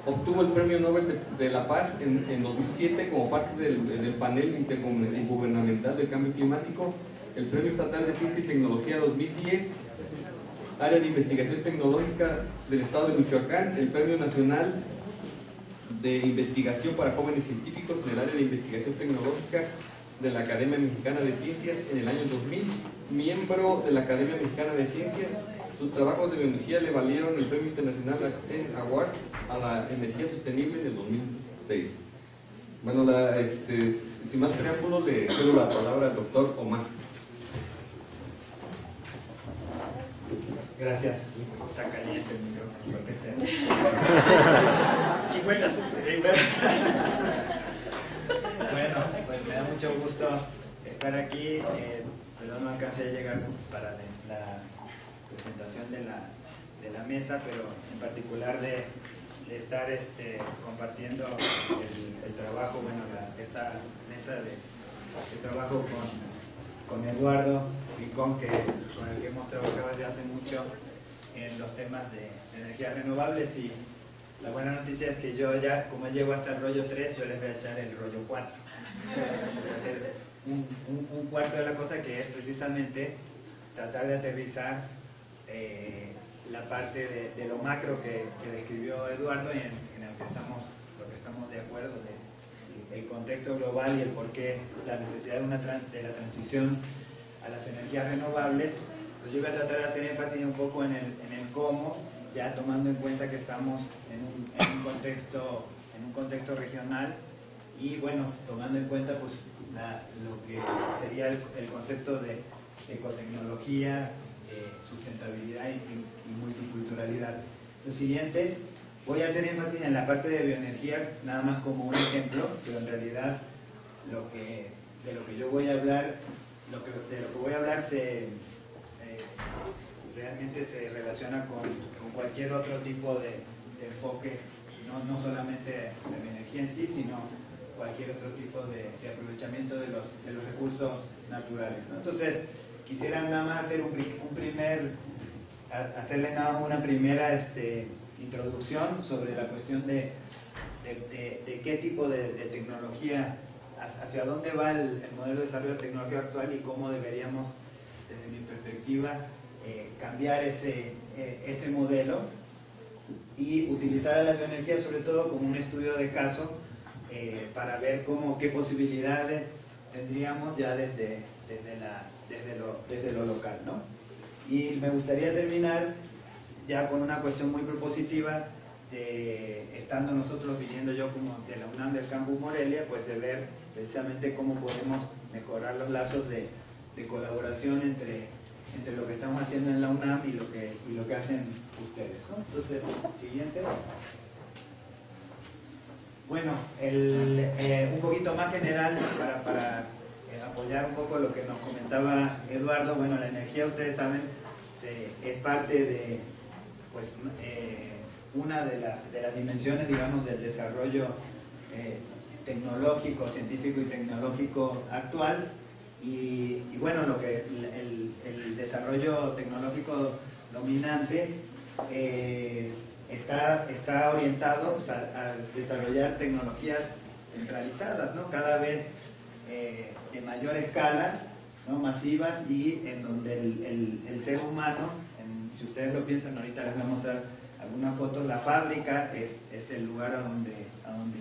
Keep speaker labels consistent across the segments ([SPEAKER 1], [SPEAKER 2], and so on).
[SPEAKER 1] obtuvo el Premio Nobel de la Paz en 2007 como parte del panel intergubernamental del cambio climático, el Premio Estatal de Ciencia y Tecnología 2010, área de investigación tecnológica del Estado de Michoacán, el Premio Nacional de Investigación para Jóvenes Científicos en el área de investigación tecnológica de la Academia Mexicana de Ciencias en el año 2000, miembro de la Academia Mexicana de Ciencias. Sus trabajos de biología le valieron el Premio Internacional Accent Award a la Energía Sostenible del 2006. Bueno, sin más preámbulos, le cedo la palabra al doctor Omar.
[SPEAKER 2] Gracias. Está caliente el micrófono, lo que sea. 50 Bueno, pues me da mucho gusto estar aquí. Perdón, no alcancé a llegar para la presentación de la mesa, pero en particular de estar compartiendo el trabajo, bueno, esta mesa de trabajo con Eduardo Rincón, con el que hemos trabajado desde hace mucho en los temas de energías renovables. Y la buena noticia es que yo ya, como llego hasta el rollo 3, yo les voy a echar el rollo 4. Voy a hacer un cuarto de la cosa, que es precisamente tratar de aterrizar la parte de lo macro que describió Eduardo, en el que estamos de acuerdo, el contexto global y el porqué, la necesidad de la transición a las energías renovables. Pues yo voy a tratar de hacer énfasis un poco en el cómo, ya tomando en cuenta que estamos en un contexto regional, y bueno, tomando en cuenta pues lo que sería el concepto de ecotecnología, sustentabilidad y multiculturalidad. Lo siguiente, voy a hacer énfasis en la parte de bioenergía, nada más como un ejemplo, pero en realidad de lo que yo voy a hablar, realmente se relaciona con cualquier otro tipo de enfoque, no solamente de bioenergía en sí, sino cualquier otro tipo de aprovechamiento de los recursos naturales, ¿no? Entonces, quisiera nada más hacer hacerles nada más una primera introducción sobre la cuestión de qué tipo de tecnología, hacia dónde va el modelo de desarrollo de tecnología actual, y cómo deberíamos, desde mi perspectiva, cambiar ese modelo y utilizar a la bioenergía sobre todo como un estudio de caso, para ver qué posibilidades tendríamos ya desde lo local, ¿no? Y me gustaría terminar ya con una cuestión muy propositiva, estando nosotros viniendo yo como de la UNAM del Campus Morelia, pues de ver precisamente cómo podemos mejorar los lazos de colaboración entre lo que estamos haciendo en la UNAM y lo que hacen ustedes, ¿no? Entonces, siguiente. Bueno, un poquito más general para apoyar un poco lo que nos comentaba Eduardo. Bueno, la energía, ustedes saben, es parte de una de las dimensiones, digamos, del desarrollo tecnológico, científico y tecnológico actual. Y bueno, el desarrollo tecnológico dominante está orientado, pues, a desarrollar tecnologías centralizadas, ¿no? Cada vez de mayor escala, ¿no? Masivas, y en donde el ser humano, si ustedes lo piensan, ahorita les voy a mostrar algunas fotos, la fábrica es el lugar a donde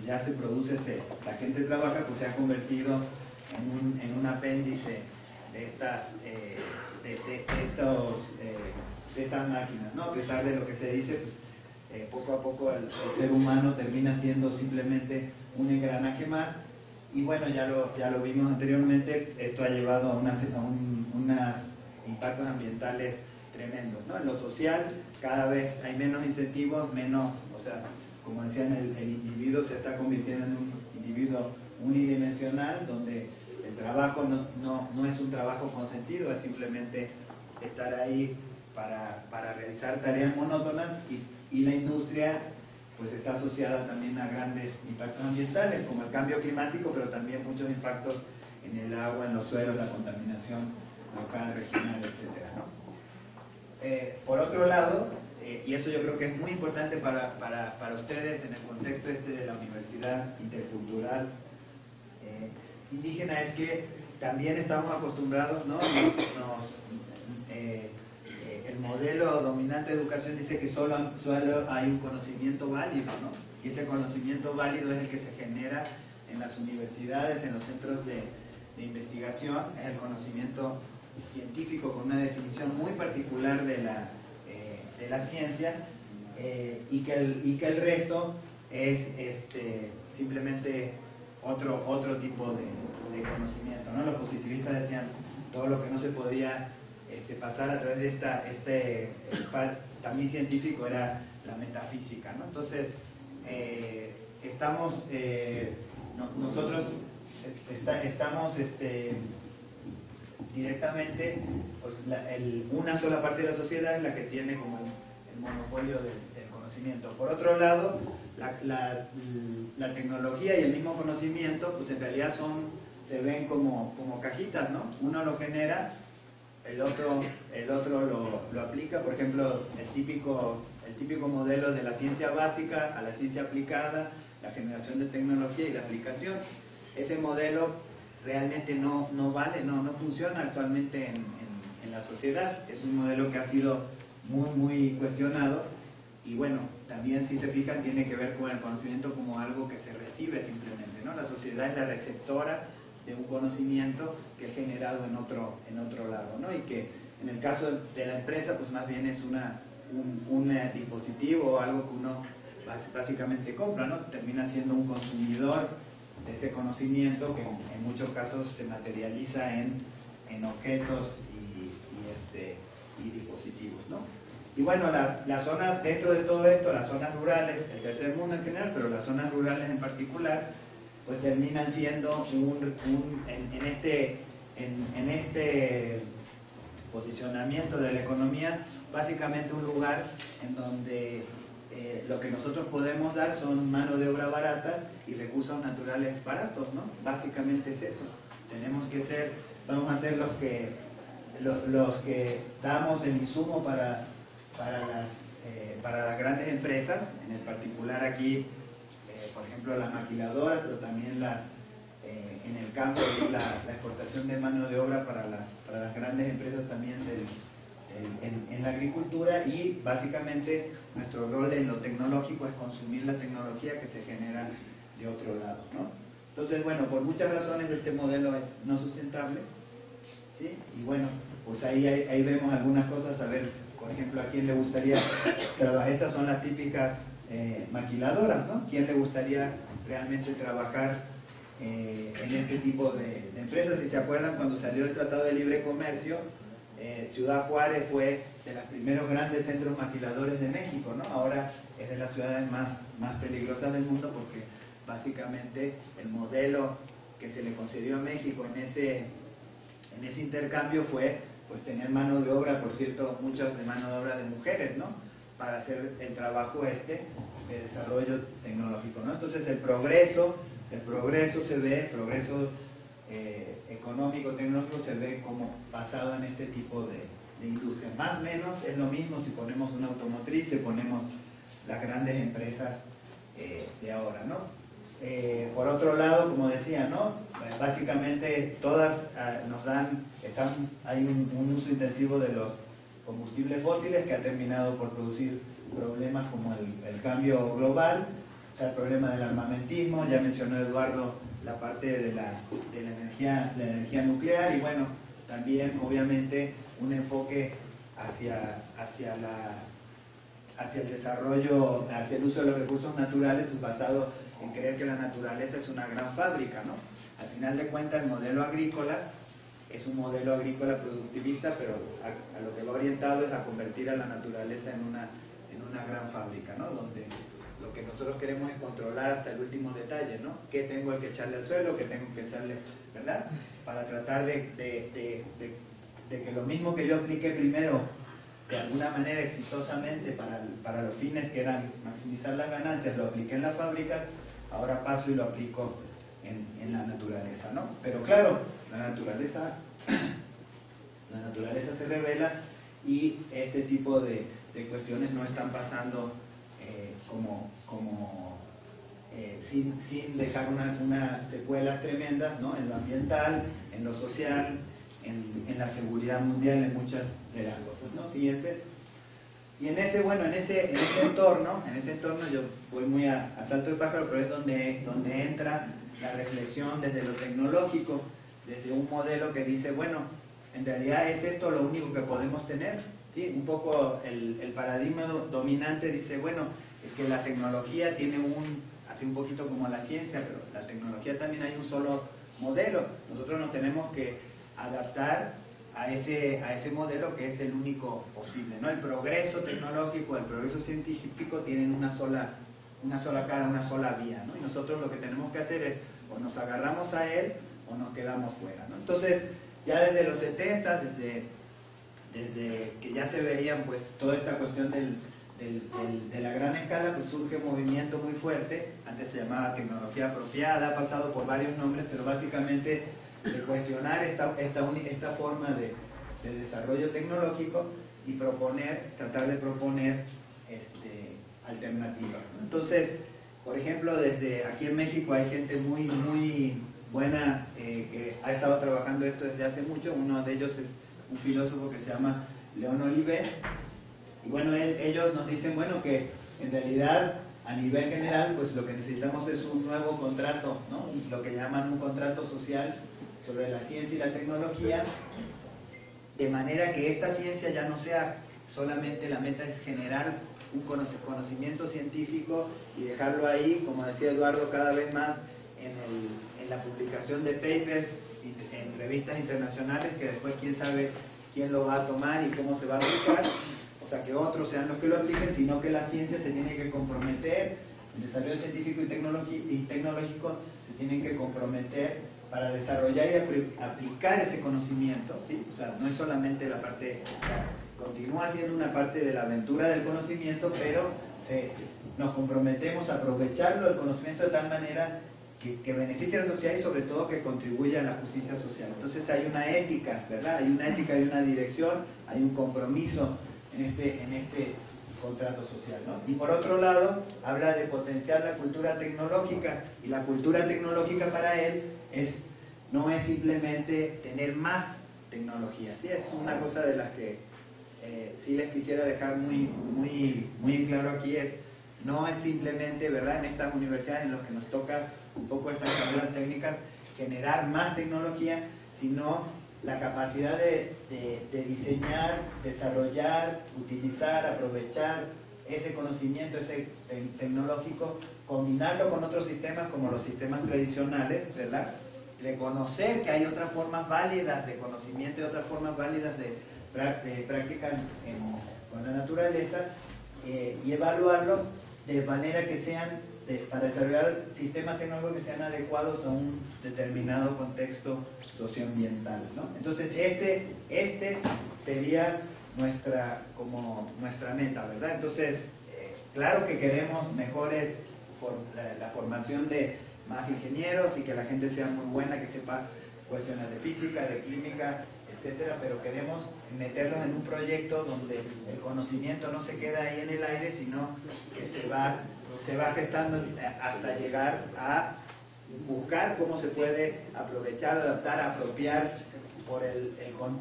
[SPEAKER 2] ya se produce, la gente trabaja, pues se ha convertido en un apéndice de estas máquinas, ¿no? A pesar de lo que se dice, pues poco a poco el ser humano termina siendo simplemente un engranaje más. Y bueno, ya lo vimos anteriormente, esto ha llevado a unos impactos ambientales tremendos, ¿no? En lo social, cada vez hay menos incentivos, o sea, como decían, el individuo se está convirtiendo en un individuo unidimensional, donde el trabajo no es un trabajo con sentido, es simplemente estar ahí para realizar tareas monótonas, y la industria pues está asociada también a grandes impactos ambientales, como el cambio climático, pero también muchos impactos en el agua, en los suelos, la contaminación local, regional, etcétera, ¿no? por otro lado, y eso yo creo que es muy importante para ustedes en el contexto de la Universidad Intercultural Indígena, es que también estamos acostumbrados, ¿no? El modelo dominante de educación dice que solo hay un conocimiento válido, ¿no? Y ese conocimiento válido es el que se genera en las universidades, en los centros de investigación, es el conocimiento científico con una definición muy particular de la ciencia, y que el resto es simplemente otro tipo de conocimiento, ¿no? Los positivistas decían todo lo que no se podía pasar a través de también científico era la metafísica, ¿no? Entonces nosotros estamos directamente, pues, una sola parte de la sociedad es la que tiene como el monopolio del conocimiento. Por otro lado, la tecnología y el mismo conocimiento, pues en realidad se ven como cajitas, ¿no? Uno lo genera, el otro lo aplica. Por ejemplo, el típico modelo de la ciencia básica a la ciencia aplicada, la generación de tecnología y la aplicación. Ese modelo realmente no vale, no funciona actualmente en la sociedad. Es un modelo que ha sido muy cuestionado, y bueno, también si se fijan tiene que ver con el conocimiento como algo que se recibe simplemente, ¿no? La sociedad es la receptora de un conocimiento que es generado en otro lado, ¿no? Y que en el caso de la empresa, pues más bien es un dispositivo o algo que uno básicamente compra, ¿no? Termina siendo un consumidor de ese conocimiento que en muchos casos se materializa en objetos y dispositivos, ¿no? Y bueno, las zonas, dentro de todo esto, las zonas rurales, el tercer mundo en general, pero las zonas rurales en particular, pues terminan siendo en este posicionamiento de la economía, básicamente un lugar en donde lo que nosotros podemos dar son mano de obra barata y recursos naturales baratos, ¿no? Básicamente es eso. Vamos a ser los que damos el insumo para las grandes empresas, en el particular aquí, por ejemplo, las maquiladoras, pero también en el campo, la exportación de mano de obra para las grandes empresas también en la agricultura, y básicamente nuestro rol en lo tecnológico es consumir la tecnología que se genera de otro lado, ¿no? Entonces, bueno, por muchas razones este modelo es no sustentable, ¿sí? Y bueno, pues ahí vemos algunas cosas. A ver, por ejemplo, ¿a quién le gustaría trabajar? Estas son las típicas maquiladoras, ¿no? ¿Quién le gustaría realmente trabajar en este tipo de empresas? Si se acuerdan, cuando salió el Tratado de Libre Comercio, Ciudad Juárez fue de los primeros grandes centros maquiladores de México, ¿no? Ahora es de las ciudades más peligrosas del mundo, porque básicamente el modelo que se le concedió a México en ese intercambio fue, pues, tener mano de obra, por cierto, muchas de mano de obra de mujeres, ¿no? Para hacer el trabajo de desarrollo tecnológico, ¿no? Entonces el progreso se ve, el progreso económico, tecnológico se ve como basado en este tipo de industria. Más o menos es lo mismo si ponemos una automotriz, si ponemos las grandes empresas de ahora, ¿no? Por otro lado, como decía, ¿no? Básicamente todas hay un uso intensivo de los combustibles fósiles, que ha terminado por producir problemas como el cambio global, o sea, el problema del armamentismo. Ya mencionó Eduardo la parte de la energía nuclear, y bueno, también obviamente un enfoque hacia el desarrollo, hacia el uso de los recursos naturales, pues basado en creer que la naturaleza es una gran fábrica, ¿no? Al final de cuentas, el modelo agrícola es un modelo agrícola productivista, pero a lo que va orientado es a convertir a la naturaleza en una gran fábrica, ¿no? Donde lo que nosotros queremos es controlar hasta el último detalle, ¿no? ¿Qué tengo que echarle al suelo? ¿Qué tengo que echarle, verdad? Para tratar de que lo mismo que yo apliqué primero, de alguna manera exitosamente para los fines que eran maximizar las ganancias, lo apliqué en la fábrica, ahora paso y lo aplico en la naturaleza, ¿no? Pero claro, la naturaleza se revela, y este tipo de cuestiones no están pasando sin dejar unas secuelas tremendas, ¿no? En lo ambiental, en lo social, en la seguridad mundial, en muchas de las cosas, ¿no? Siguiente. Y en ese entorno yo voy muy a salto de pájaro, pero es donde entra la reflexión desde lo tecnológico, desde un modelo que dice, bueno, en realidad es esto lo único que podemos tener, ¿sí? Un poco el paradigma dominante dice, bueno, es que la tecnología tiene así un poquito como la ciencia, pero la tecnología también hay un solo modelo. Nosotros nos tenemos que adaptar a ese modelo que es el único posible, ¿no? El progreso tecnológico, el progreso científico tienen una sola cara, una sola vía, ¿no? Y nosotros lo que tenemos que hacer es o nos agarramos a él o nos quedamos fuera, ¿no? Entonces, ya desde los 70, desde que ya se veían pues toda esta cuestión de la gran escala, pues surge un movimiento muy fuerte. Antes se llamaba tecnología apropiada, ha pasado por varios nombres, pero básicamente de cuestionar esta forma de desarrollo tecnológico y tratar de proponer alternativas, ¿no? Entonces, por ejemplo, desde aquí en México hay gente muy, muy buena que ha estado trabajando esto desde hace mucho. Uno de ellos es un filósofo que se llama León Olivet. Y bueno, ellos nos dicen, bueno, que en realidad a nivel general, pues lo que necesitamos es un nuevo contrato, ¿no? Lo que llaman un contrato social sobre la ciencia y la tecnología, de manera que esta ciencia ya no sea solamente la meta es generar un conocimiento científico y dejarlo ahí, como decía Eduardo, cada vez más en la publicación de papers en revistas internacionales, que después quién sabe quién lo va a tomar y cómo se va a aplicar, o sea, que otros sean los que lo apliquen, sino que la ciencia se tiene que comprometer, el desarrollo científico y tecnológico se tienen que comprometer para desarrollar y aplicar ese conocimiento, ¿sí? O sea, no es solamente la parte, continúa siendo una parte de la aventura del conocimiento, pero nos comprometemos a aprovecharlo, el conocimiento, de tal manera que beneficie a la sociedad y sobre todo que contribuya a la justicia social. Entonces hay una ética, ¿verdad? Hay una ética y una dirección, hay un compromiso en este contrato social, ¿no? Y por otro lado, habla de potenciar la cultura tecnológica, y la cultura tecnológica para él no es simplemente tener más tecnología, ¿sí? Es una cosa de las que sí les quisiera dejar muy, muy, muy en claro aquí, no es simplemente, ¿verdad?, en estas universidades en las que nos toca un poco estas carreras técnicas generar más tecnología, sino la capacidad de diseñar, desarrollar, utilizar, aprovechar ese conocimiento, ese tecnológico, combinarlo con otros sistemas como los sistemas tradicionales, ¿verdad? Reconocer que hay otras formas válidas de conocimiento y otras formas válidas de práctica con la naturaleza, y evaluarlos de manera que sean, para desarrollar sistemas tecnológicos que sean adecuados a un determinado contexto socioambiental, ¿no? Entonces este sería nuestra meta, ¿verdad? Entonces, claro que queremos mejores, la formación de más ingenieros y que la gente sea muy buena, que sepa cuestiones de física, de química, etcétera, pero queremos meterlos en un proyecto donde el conocimiento no se queda ahí en el aire, sino que se va gestando hasta llegar a buscar cómo se puede aprovechar, adaptar, apropiar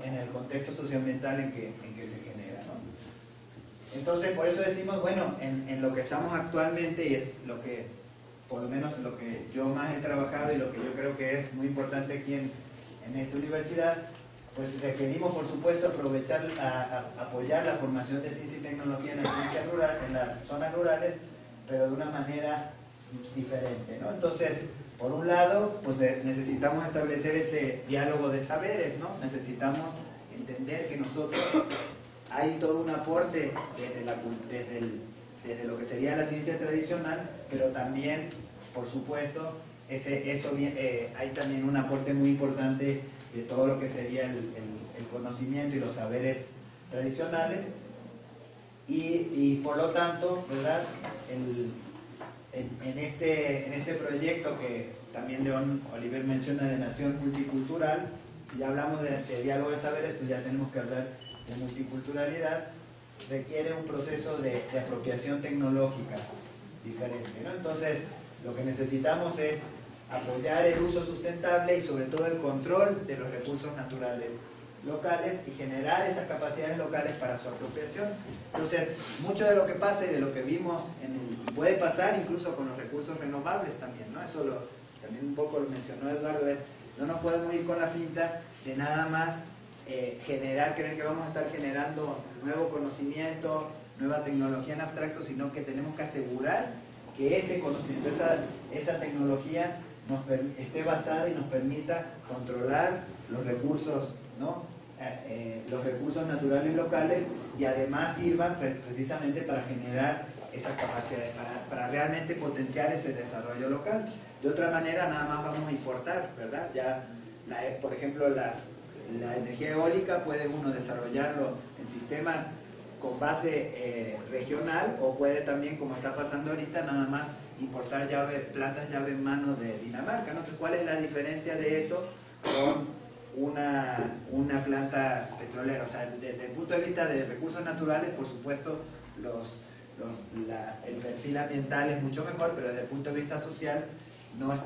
[SPEAKER 2] en el contexto socioambiental en que se genera, ¿no? Entonces, por eso decimos, bueno, en lo que estamos actualmente, y es lo que, por lo menos lo que yo más he trabajado y lo que yo creo que es muy importante aquí en esta universidad, pues requerimos, por supuesto, apoyar la formación de ciencia y tecnología en las zonas rurales, pero de una manera diferente, ¿no? Entonces, por un lado, pues necesitamos establecer ese diálogo de saberes, ¿no? Necesitamos entender que nosotros hay todo un aporte desde lo que sería la ciencia tradicional, pero también, por supuesto, hay también un aporte muy importante de todo lo que sería el conocimiento y los saberes tradicionales, y por lo tanto, ¿verdad?, en este proyecto que también León Olivet menciona de nación multicultural, si ya hablamos de diálogo de saberes, pues ya tenemos que hablar multiculturalidad, requiere un proceso de apropiación tecnológica diferente, ¿no? Entonces, lo que necesitamos es apoyar el uso sustentable y sobre todo el control de los recursos naturales locales y generar esas capacidades locales para su apropiación. Entonces, mucho de lo que pasa y de lo que vimos puede pasar incluso con los recursos renovables también, ¿no? Eso también un poco lo mencionó Eduardo, no nos podemos ir con la finta de nada más creer que vamos a estar generando nuevo conocimiento, nueva tecnología en abstracto, sino que tenemos que asegurar que ese conocimiento, esa tecnología esté basada y nos permita controlar los recursos, ¿no? Los recursos naturales locales, y además sirvan precisamente para generar esas capacidades, para realmente potenciar ese desarrollo local. De otra manera nada más vamos a importar, ¿verdad? Ya, por ejemplo, la energía eólica puede uno desarrollarlo en sistemas con base regional, o puede también, como está pasando ahorita, nada más importar plantas llave en mano de Dinamarca, ¿no? Entonces, ¿cuál es la diferencia de eso con una planta petrolera? O sea, desde el punto de vista de recursos naturales, por supuesto, el perfil ambiental es mucho mejor, pero desde el punto de vista social no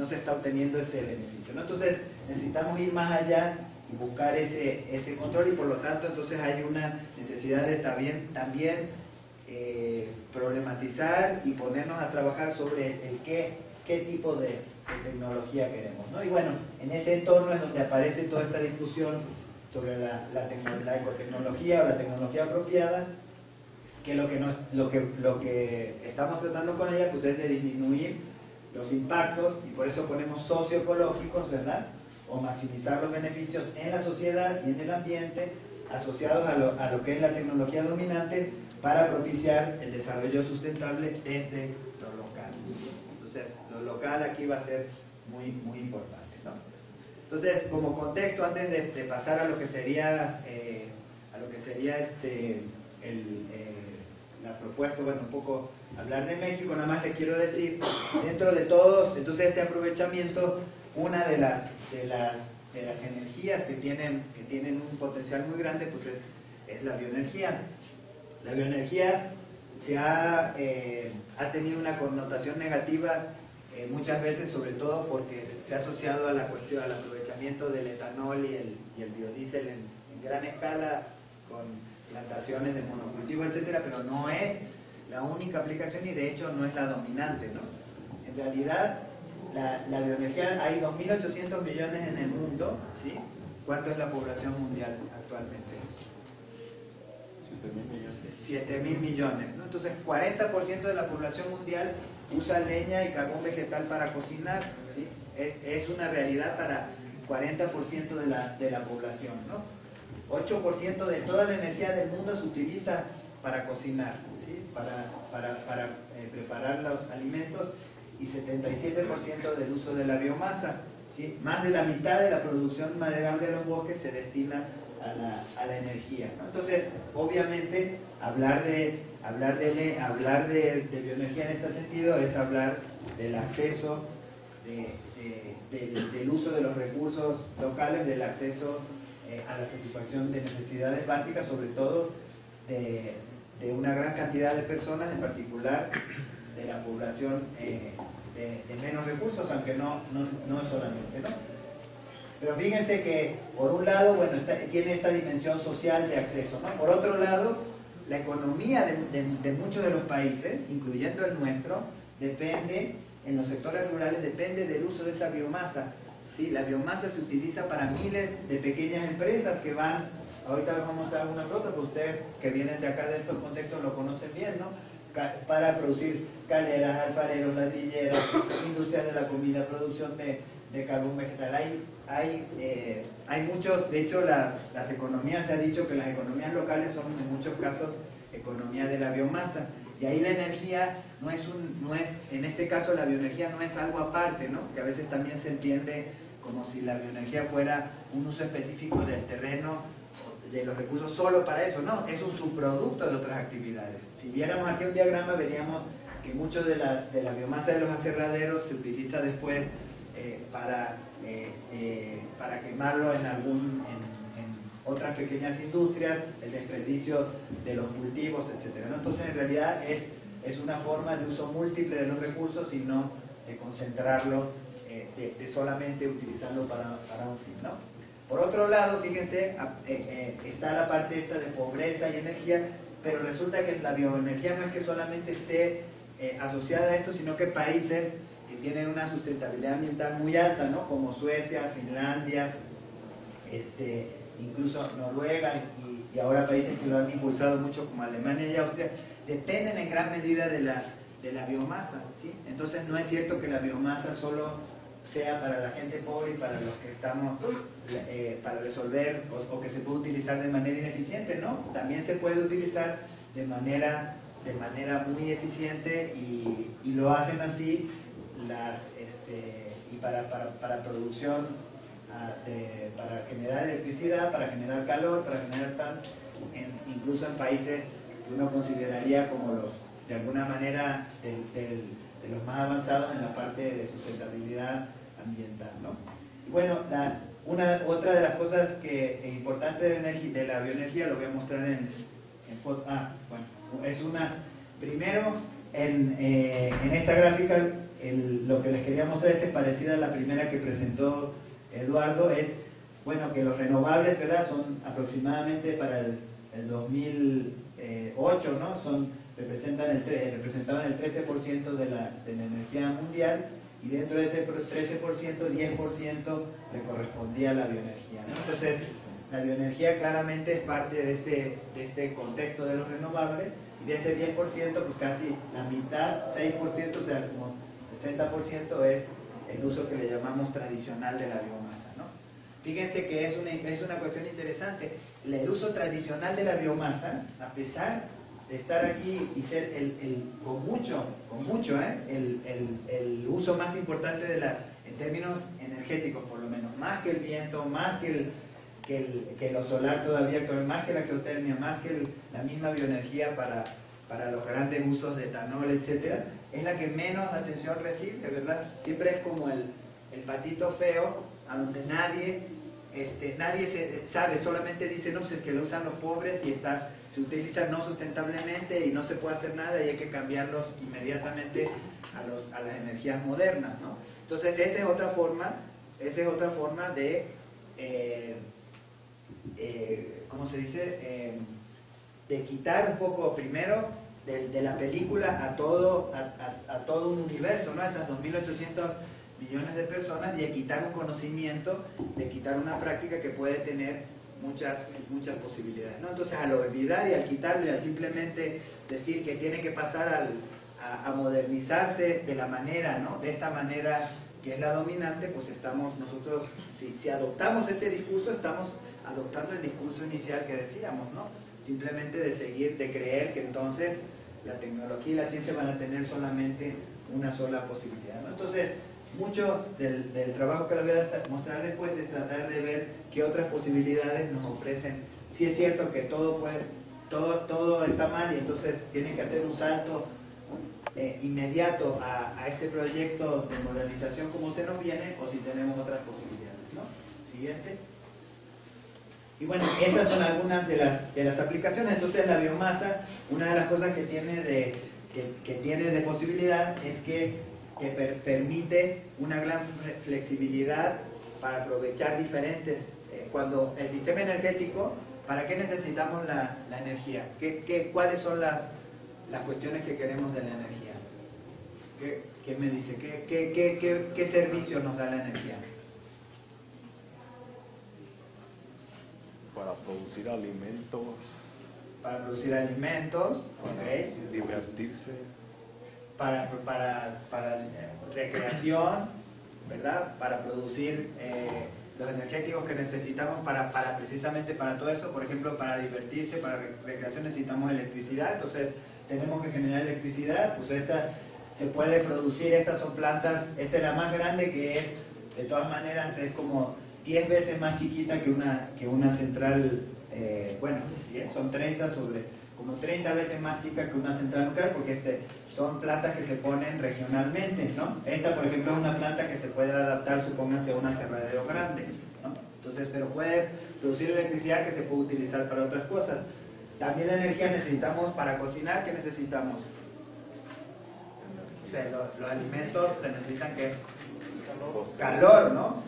[SPEAKER 2] se está obteniendo ese beneficio, ¿no? Entonces, necesitamos ir más allá y buscar ese control, y por lo tanto, entonces hay una necesidad de también problematizar y ponernos a trabajar sobre qué tipo de tecnología queremos, ¿no? Y bueno, en ese entorno es donde aparece toda esta discusión sobre la ecotecnología o la tecnología apropiada, que lo que estamos tratando con ella pues es de disminuir los impactos, y por eso ponemos socioecológicos, ¿verdad? O maximizar los beneficios en la sociedad y en el ambiente asociados a lo que es la tecnología dominante, para propiciar el desarrollo sustentable desde lo local. Entonces, lo local aquí va a ser muy, muy importante, ¿no? Entonces, como contexto, antes de pasar a lo que sería la propuesta, bueno, un poco hablar de México, nada más les quiero decir, dentro de todos, entonces este aprovechamiento, una de las energías que tienen un potencial muy grande, pues es la bioenergía. La bioenergía ha tenido una connotación negativa muchas veces, sobre todo porque se ha asociado a la cuestión, al aprovechamiento del etanol y el biodiesel en gran escala, con plantaciones de monocultivo, etcétera, pero no es la única aplicación, y de hecho no es la dominante, ¿no? En realidad, la bioenergía, hay 2.800 millones en el mundo, ¿sí? ¿Cuánto es la población mundial actualmente? 7.000 millones, ¿no? Entonces, 40% de la población mundial usa leña y carbón vegetal para cocinar, ¿sí? Es una realidad para 40% de la población, ¿no? 8% de toda la energía del mundo se utiliza para cocinar, ¿sí? Para preparar los alimentos, y 77% del uso de la biomasa, ¿sí? Más de la mitad de la producción maderal de los bosques se destina a la energía, ¿no? Entonces, obviamente, hablar de bioenergía en este sentido es hablar del acceso, del uso de los recursos locales, del acceso a la satisfacción de necesidades básicas, sobre todo de una gran cantidad de personas, en particular de la población de menos recursos, aunque no es solamente, ¿no? Pero fíjense que, por un lado, bueno, tiene esta dimensión social de acceso, ¿no? Por otro lado, la economía de muchos de los países, incluyendo el nuestro, en los sectores rurales, depende del uso de esa biomasa, ¿sí? La biomasa se utiliza para miles de pequeñas empresas que van, ahorita les vamos a mostrar alguna foto, pues ustedes que vienen de acá de estos contextos lo conocen bien, ¿no? Para producir calderas, alfareros, ladrilleras, industrias de la comida, producción de carbón vegetal. Hay muchos, de hecho las economías, se ha dicho que las economías locales son en muchos casos economía de la biomasa, y ahí la energía en este caso la bioenergía no es algo aparte, ¿no? Que a veces también se entiende como si la bioenergía fuera un uso específico del terreno, de los recursos solo para eso. No, es un subproducto de otras actividades. Si viéramos aquí un diagrama, veríamos que mucho de la biomasa de los aserraderos se utiliza después para quemarlo otras pequeñas industrias, el desperdicio de los cultivos, etcétera, ¿no? Entonces, en realidad es una forma de uso múltiple de los recursos y no de concentrarlo, de solamente utilizarlo para un fin, ¿no? Por otro lado, fíjense, está la parte esta de pobreza y energía, pero resulta que la bioenergía no es que solamente esté asociada a esto, sino que países que tienen una sustentabilidad ambiental muy alta, ¿no? Como Suecia, Finlandia, incluso Noruega y ahora países que lo han impulsado mucho como Alemania y Austria, dependen en gran medida de la biomasa, ¿sí? Entonces no es cierto que la biomasa solo sea para la gente pobre y para los que estamos para resolver o que se puede utilizar de manera ineficiente, ¿no? También se puede utilizar de manera muy eficiente y lo hacen así y para producción, para generar electricidad, para generar calor, para generar pan, incluso en países que uno consideraría como de alguna manera de los más avanzados en la parte de sustentabilidad ambiental, ¿no? Y bueno, otra de las cosas que es importante de la bioenergía, lo voy a mostrar en foto. Es primero en esta gráfica, lo que les quería mostrar es parecida a la primera que presentó Eduardo, es, bueno, que los renovables, ¿verdad?, son aproximadamente para el 2008, ¿no? Representaban el 13% de la energía mundial, y dentro de ese 13%, 10% le correspondía a la bioenergía, ¿no? Entonces, la bioenergía claramente es parte de este contexto de los renovables, y de ese 10%, pues casi la mitad, 6%, o sea, como 60% es el uso que le llamamos tradicional de la biomasa, ¿no? Fíjense que es una cuestión interesante. El uso tradicional de la biomasa, a pesar de estar aquí y ser con mucho, el uso más importante en términos energéticos, por lo menos, más que el viento, más que lo solar todavía, más que la geotermia, más que la misma bioenergía para los grandes usos de etanol, etcétera, es la que menos atención recibe, ¿verdad? Siempre es como el patito feo, a donde nadie sabe, solamente dice, no, pues es que lo usan los pobres y se utiliza no sustentablemente y no se puede hacer nada y hay que cambiarlos inmediatamente a las energías modernas, ¿no? Entonces esa es otra forma de ¿cómo se dice? De quitar un poco primero de la película a todo un universo, ¿no? A esas 2.800 millones de personas, y de quitar un conocimiento, de quitar una práctica que puede tener muchas posibilidades, ¿no? Entonces, al olvidar y al quitarle, al simplemente decir que tiene que pasar a modernizarse de la manera, ¿no?, de esta manera que es la dominante, pues estamos nosotros, si adoptamos ese discurso, estamos adoptando el discurso inicial que decíamos, ¿no? Simplemente de creer que entonces la tecnología y la ciencia van a tener solamente una sola posibilidad, ¿no? Entonces, mucho del trabajo que les voy a mostrar después es tratar de ver qué otras posibilidades nos ofrecen. Sí es cierto que todo está mal y entonces tienen que hacer un salto inmediato a este proyecto de modernización como se nos viene, o si tenemos otras posibilidades, ¿no? Siguiente. Y bueno, estas son algunas de las aplicaciones. Entonces la biomasa, una de las cosas que tiene de posibilidad es que permite una gran flexibilidad para aprovechar diferentes, cuando el sistema energético, ¿para qué necesitamos la energía? ¿Cuáles son las cuestiones que queremos de la energía? ¿Qué me dice? ¿Qué servicio nos da la energía?
[SPEAKER 3] Para producir alimentos.
[SPEAKER 2] Para producir alimentos,
[SPEAKER 3] para divertirse.
[SPEAKER 2] Para recreación, ¿verdad? Para producir los energéticos que necesitamos precisamente para todo eso. Por ejemplo, para divertirse, para recreación necesitamos electricidad, entonces tenemos que generar electricidad. Pues esta se puede producir, estas son plantas, esta es la más grande, que es, de todas maneras, es como 10 veces más chiquita que una central, son 30 como 30 veces más chica que una central nuclear, porque son plantas que se ponen regionalmente, ¿no? Esta, por ejemplo, es una planta que se puede adaptar, supónganse, a un aserradero grande, ¿no? Entonces, pero puede producir electricidad que se puede utilizar para otras cosas. También la energía necesitamos para cocinar. ¿Qué necesitamos? O sea, los alimentos se necesitan ¿qué? Calor, ¿no?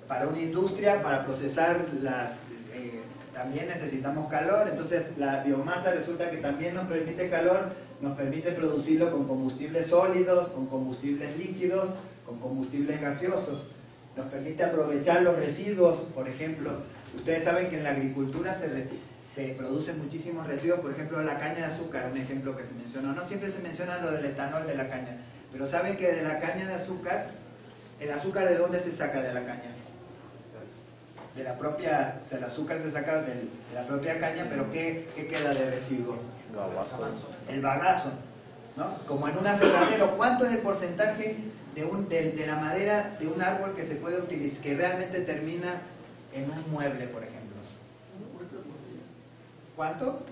[SPEAKER 2] Para una industria, para procesar también necesitamos calor. Entonces la biomasa resulta que también nos permite calor, nos permite producirlo con combustibles sólidos, con combustibles líquidos, con combustibles gaseosos. Nos permite aprovechar los residuos. Por ejemplo, ustedes saben que en la agricultura se producen muchísimos residuos. Por ejemplo, la caña de azúcar, un ejemplo que se mencionó. No siempre se menciona lo del etanol de la caña, pero saben que de la caña de azúcar, ¿el azúcar de dónde se saca de la caña? De la propia, o sea, el azúcar se saca de la propia caña, pero ¿qué queda de residuo? El bagazo, ¿no? Como en un aserradero, ¿cuánto es el porcentaje de la madera de un árbol que se puede utilizar, que realmente termina en un mueble, por ejemplo? ¿Cuánto?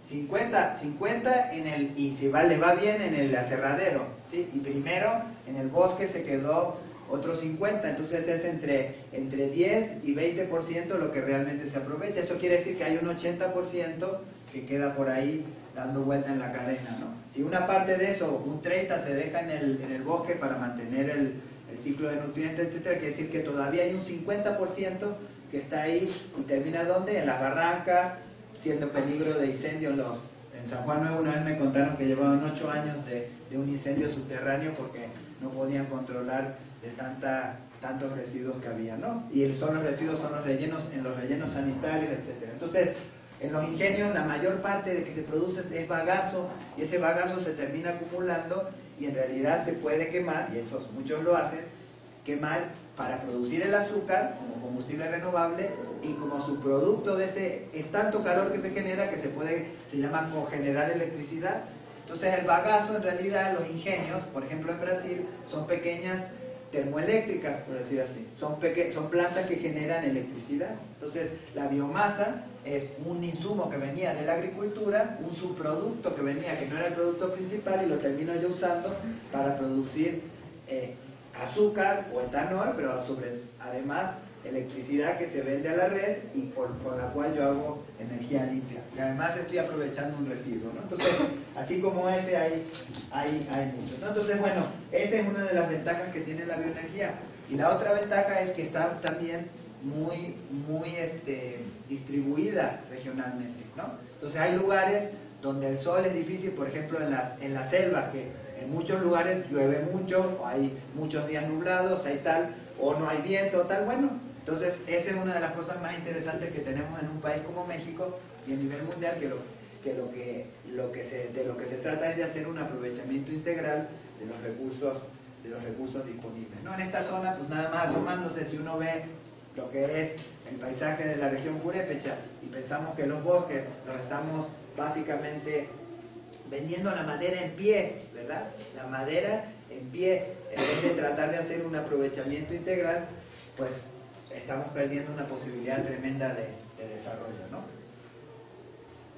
[SPEAKER 2] 50 en el, y si le va bien en el aserradero, ¿sí? Y primero en el bosque se quedó otros 50, entonces es entre 10 y 20% lo que realmente se aprovecha. Eso quiere decir que hay un 80% que queda por ahí dando vuelta en la cadena, ¿no? Si una parte de eso, un 30 se deja en el bosque para mantener el ciclo de nutrientes, etcétera, quiere decir que todavía hay un 50% que está ahí y termina ¿dónde? En las barrancas, siendo peligro de incendio. En San Juan Nuevo una vez me contaron que llevaban 8 años de un incendio subterráneo porque no podían controlar de tantos residuos que había, ¿no? Y los residuos son los rellenos, en los rellenos sanitarios, etcétera. Entonces, en los ingenios la mayor parte de que se produce es bagazo, y ese bagazo se termina acumulando y en realidad se puede quemar, y esos muchos lo hacen, quemar para producir el azúcar como combustible renovable, y como subproducto de ese es tanto calor que se genera que se llama cogenerar electricidad. Entonces el bagazo, en realidad, los ingenios, por ejemplo en Brasil, son pequeñas termoeléctricas, por decir así. Son plantas que generan electricidad. Entonces la biomasa es un insumo que venía de la agricultura, un subproducto que venía, que no era el producto principal, y lo termino yo usando para producir azúcar o etanol, pero además electricidad que se vende a la red y con la cual yo hago energía limpia. Y además estoy aprovechando un residuo, ¿no? Entonces, así como ese hay muchos, ¿no? Entonces, bueno, esa es una de las ventajas que tiene la bioenergía. Y la otra ventaja es que está también muy distribuida regionalmente, ¿no? Entonces hay lugares donde el sol es difícil, por ejemplo en las selvas, que en muchos lugares llueve mucho, o hay muchos días nublados, hay tal, o no hay viento, tal, bueno. Entonces, esa es una de las cosas más interesantes que tenemos en un país como México y a nivel mundial, de lo que se trata es de hacer un aprovechamiento integral de los recursos disponibles, ¿no? En esta zona, pues nada más asomándose, si uno ve lo que es el paisaje de la región purépecha y pensamos que los bosques los estamos básicamente vendiendo la madera en pie, ¿verdad? La madera en pie, en vez de tratar de hacer un aprovechamiento integral, pues estamos perdiendo una posibilidad tremenda de desarrollo, ¿no?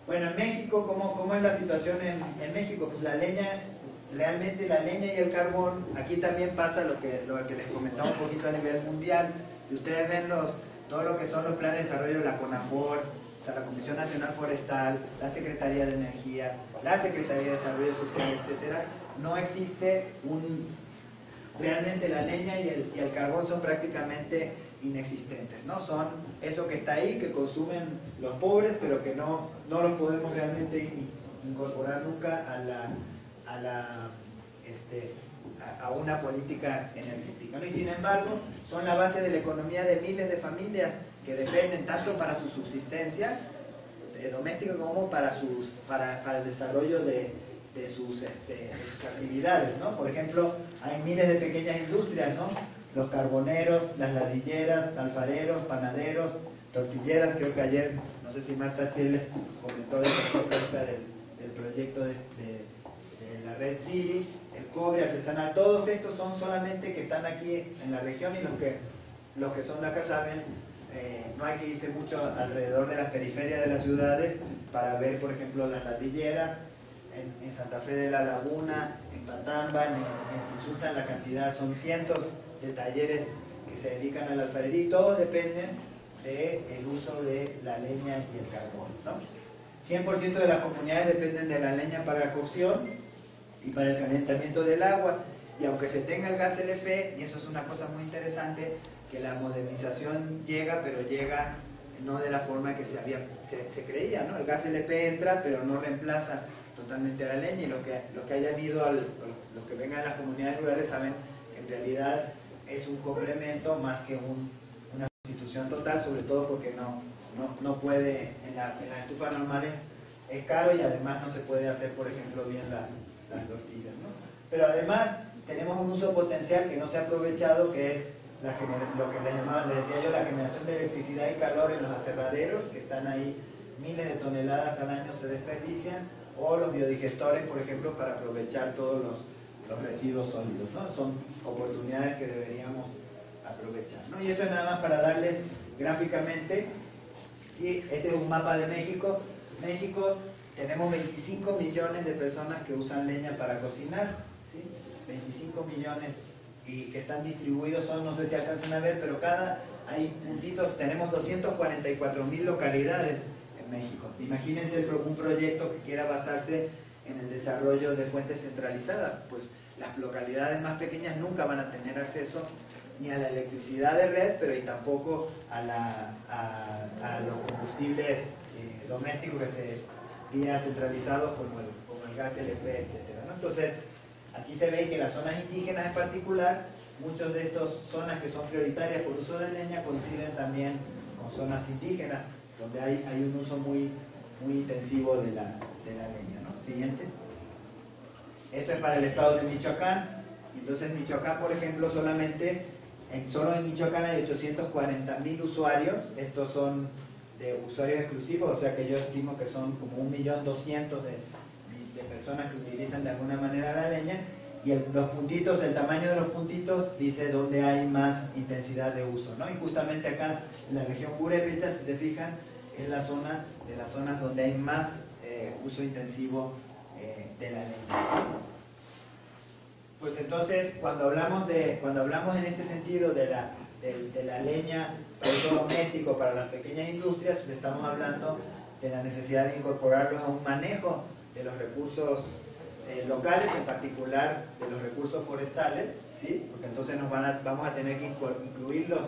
[SPEAKER 2] Bueno, en México, ¿cómo es la situación en México? Pues la leña, realmente la leña y el carbón, aquí también pasa lo que les comentaba un poquito a nivel mundial. Si ustedes ven todo lo que son los planes de desarrollo de la CONAFOR, o sea, la Comisión Nacional Forestal, la Secretaría de Energía, la Secretaría de Desarrollo Social, etcétera, no existe realmente la leña y el carbón son prácticamente inexistentes, ¿no? Son eso que está ahí, que consumen los pobres, pero que no los podemos realmente incorporar nunca a una política energética, ¿no? Y sin embargo, son la base de la economía de miles de familias que dependen tanto para su subsistencia doméstica como para el desarrollo de sus actividades, ¿no? Por ejemplo, hay miles de pequeñas industrias, ¿no? Los carboneros, las ladrilleras, alfareros, panaderos, tortilleras. Creo que ayer, no sé si Marta les comentó del proyecto de la Red City, el cobre artesanal. Todos estos son solamente que están aquí en la región, y los que son de acá saben, no hay que irse mucho alrededor de las periferias de las ciudades para ver, por ejemplo, las ladrilleras. En Santa Fe de la Laguna, en Patamba, en Suiza, la cantidad son cientos de talleres que se dedican dedican a la alfarería y todos dependen del uso de la leña y el carbón, ¿no? 100% de las comunidades dependen de la leña para la cocción y para el calentamiento del agua, y aunque se tenga el gas LP, y eso es una cosa muy interesante, que la modernización llega, pero llega no de la forma que se creía, ¿no? El gas LP entra, pero no reemplaza totalmente a la leña, y los que hayan ido, los que vengan a las comunidades rurales saben que en realidad es un complemento más que una sustitución total, sobre todo porque no puede, en las estufas normales es caro, y además no se puede hacer, por ejemplo, bien las tortillas, ¿no? Pero además tenemos un uso potencial que no se ha aprovechado, que es lo que le decía yo, la generación de electricidad y calor en los aserraderos, que están ahí, miles de toneladas al año se desperdician, o los biodigestores, por ejemplo, para aprovechar todos los residuos sólidos, ¿no? Son oportunidades que deberíamos aprovechar, ¿no? Y eso es nada más para darles gráficamente, ¿sí? Este es un mapa de México. México, tenemos 25 millones de personas que usan leña para cocinar, ¿sí? 25 millones, y que están distribuidos, no sé si alcanzan a ver, pero hay puntitos, tenemos 244,000 localidades en México. Imagínense un proyecto que quiera basarse en el desarrollo de fuentes centralizadas, pues las localidades más pequeñas nunca van a tener acceso ni a la electricidad de red, pero y tampoco a los combustibles domésticos que se vía centralizados como el gas LP, etcétera, ¿no? Entonces, aquí se ve que las zonas indígenas en particular, muchas de estas zonas que son prioritarias por uso de leña coinciden también con zonas indígenas, donde hay un uso muy intensivo de la leña, ¿no? Siguiente. Esto es para el estado de Michoacán. Entonces, Michoacán, por ejemplo, solo en Michoacán hay 840,000 usuarios. Estos son de usuarios exclusivos, o sea que yo estimo que son como 1.200.000 de personas que utilizan de alguna manera la leña, y los puntitos, el tamaño de los puntitos dice dónde hay más intensidad de uso, ¿no? Y justamente acá en la región Purépecha, si se fijan, es la zona de las zonas donde hay más uso intensivo de la leña. Pues entonces, cuando hablamos en este sentido de la leña para uso doméstico, para las pequeñas industrias, pues estamos hablando de la necesidad de incorporarlos a un manejo de los recursos locales, en particular de los recursos forestales, ¿sí? Porque entonces vamos a tener que incluirlos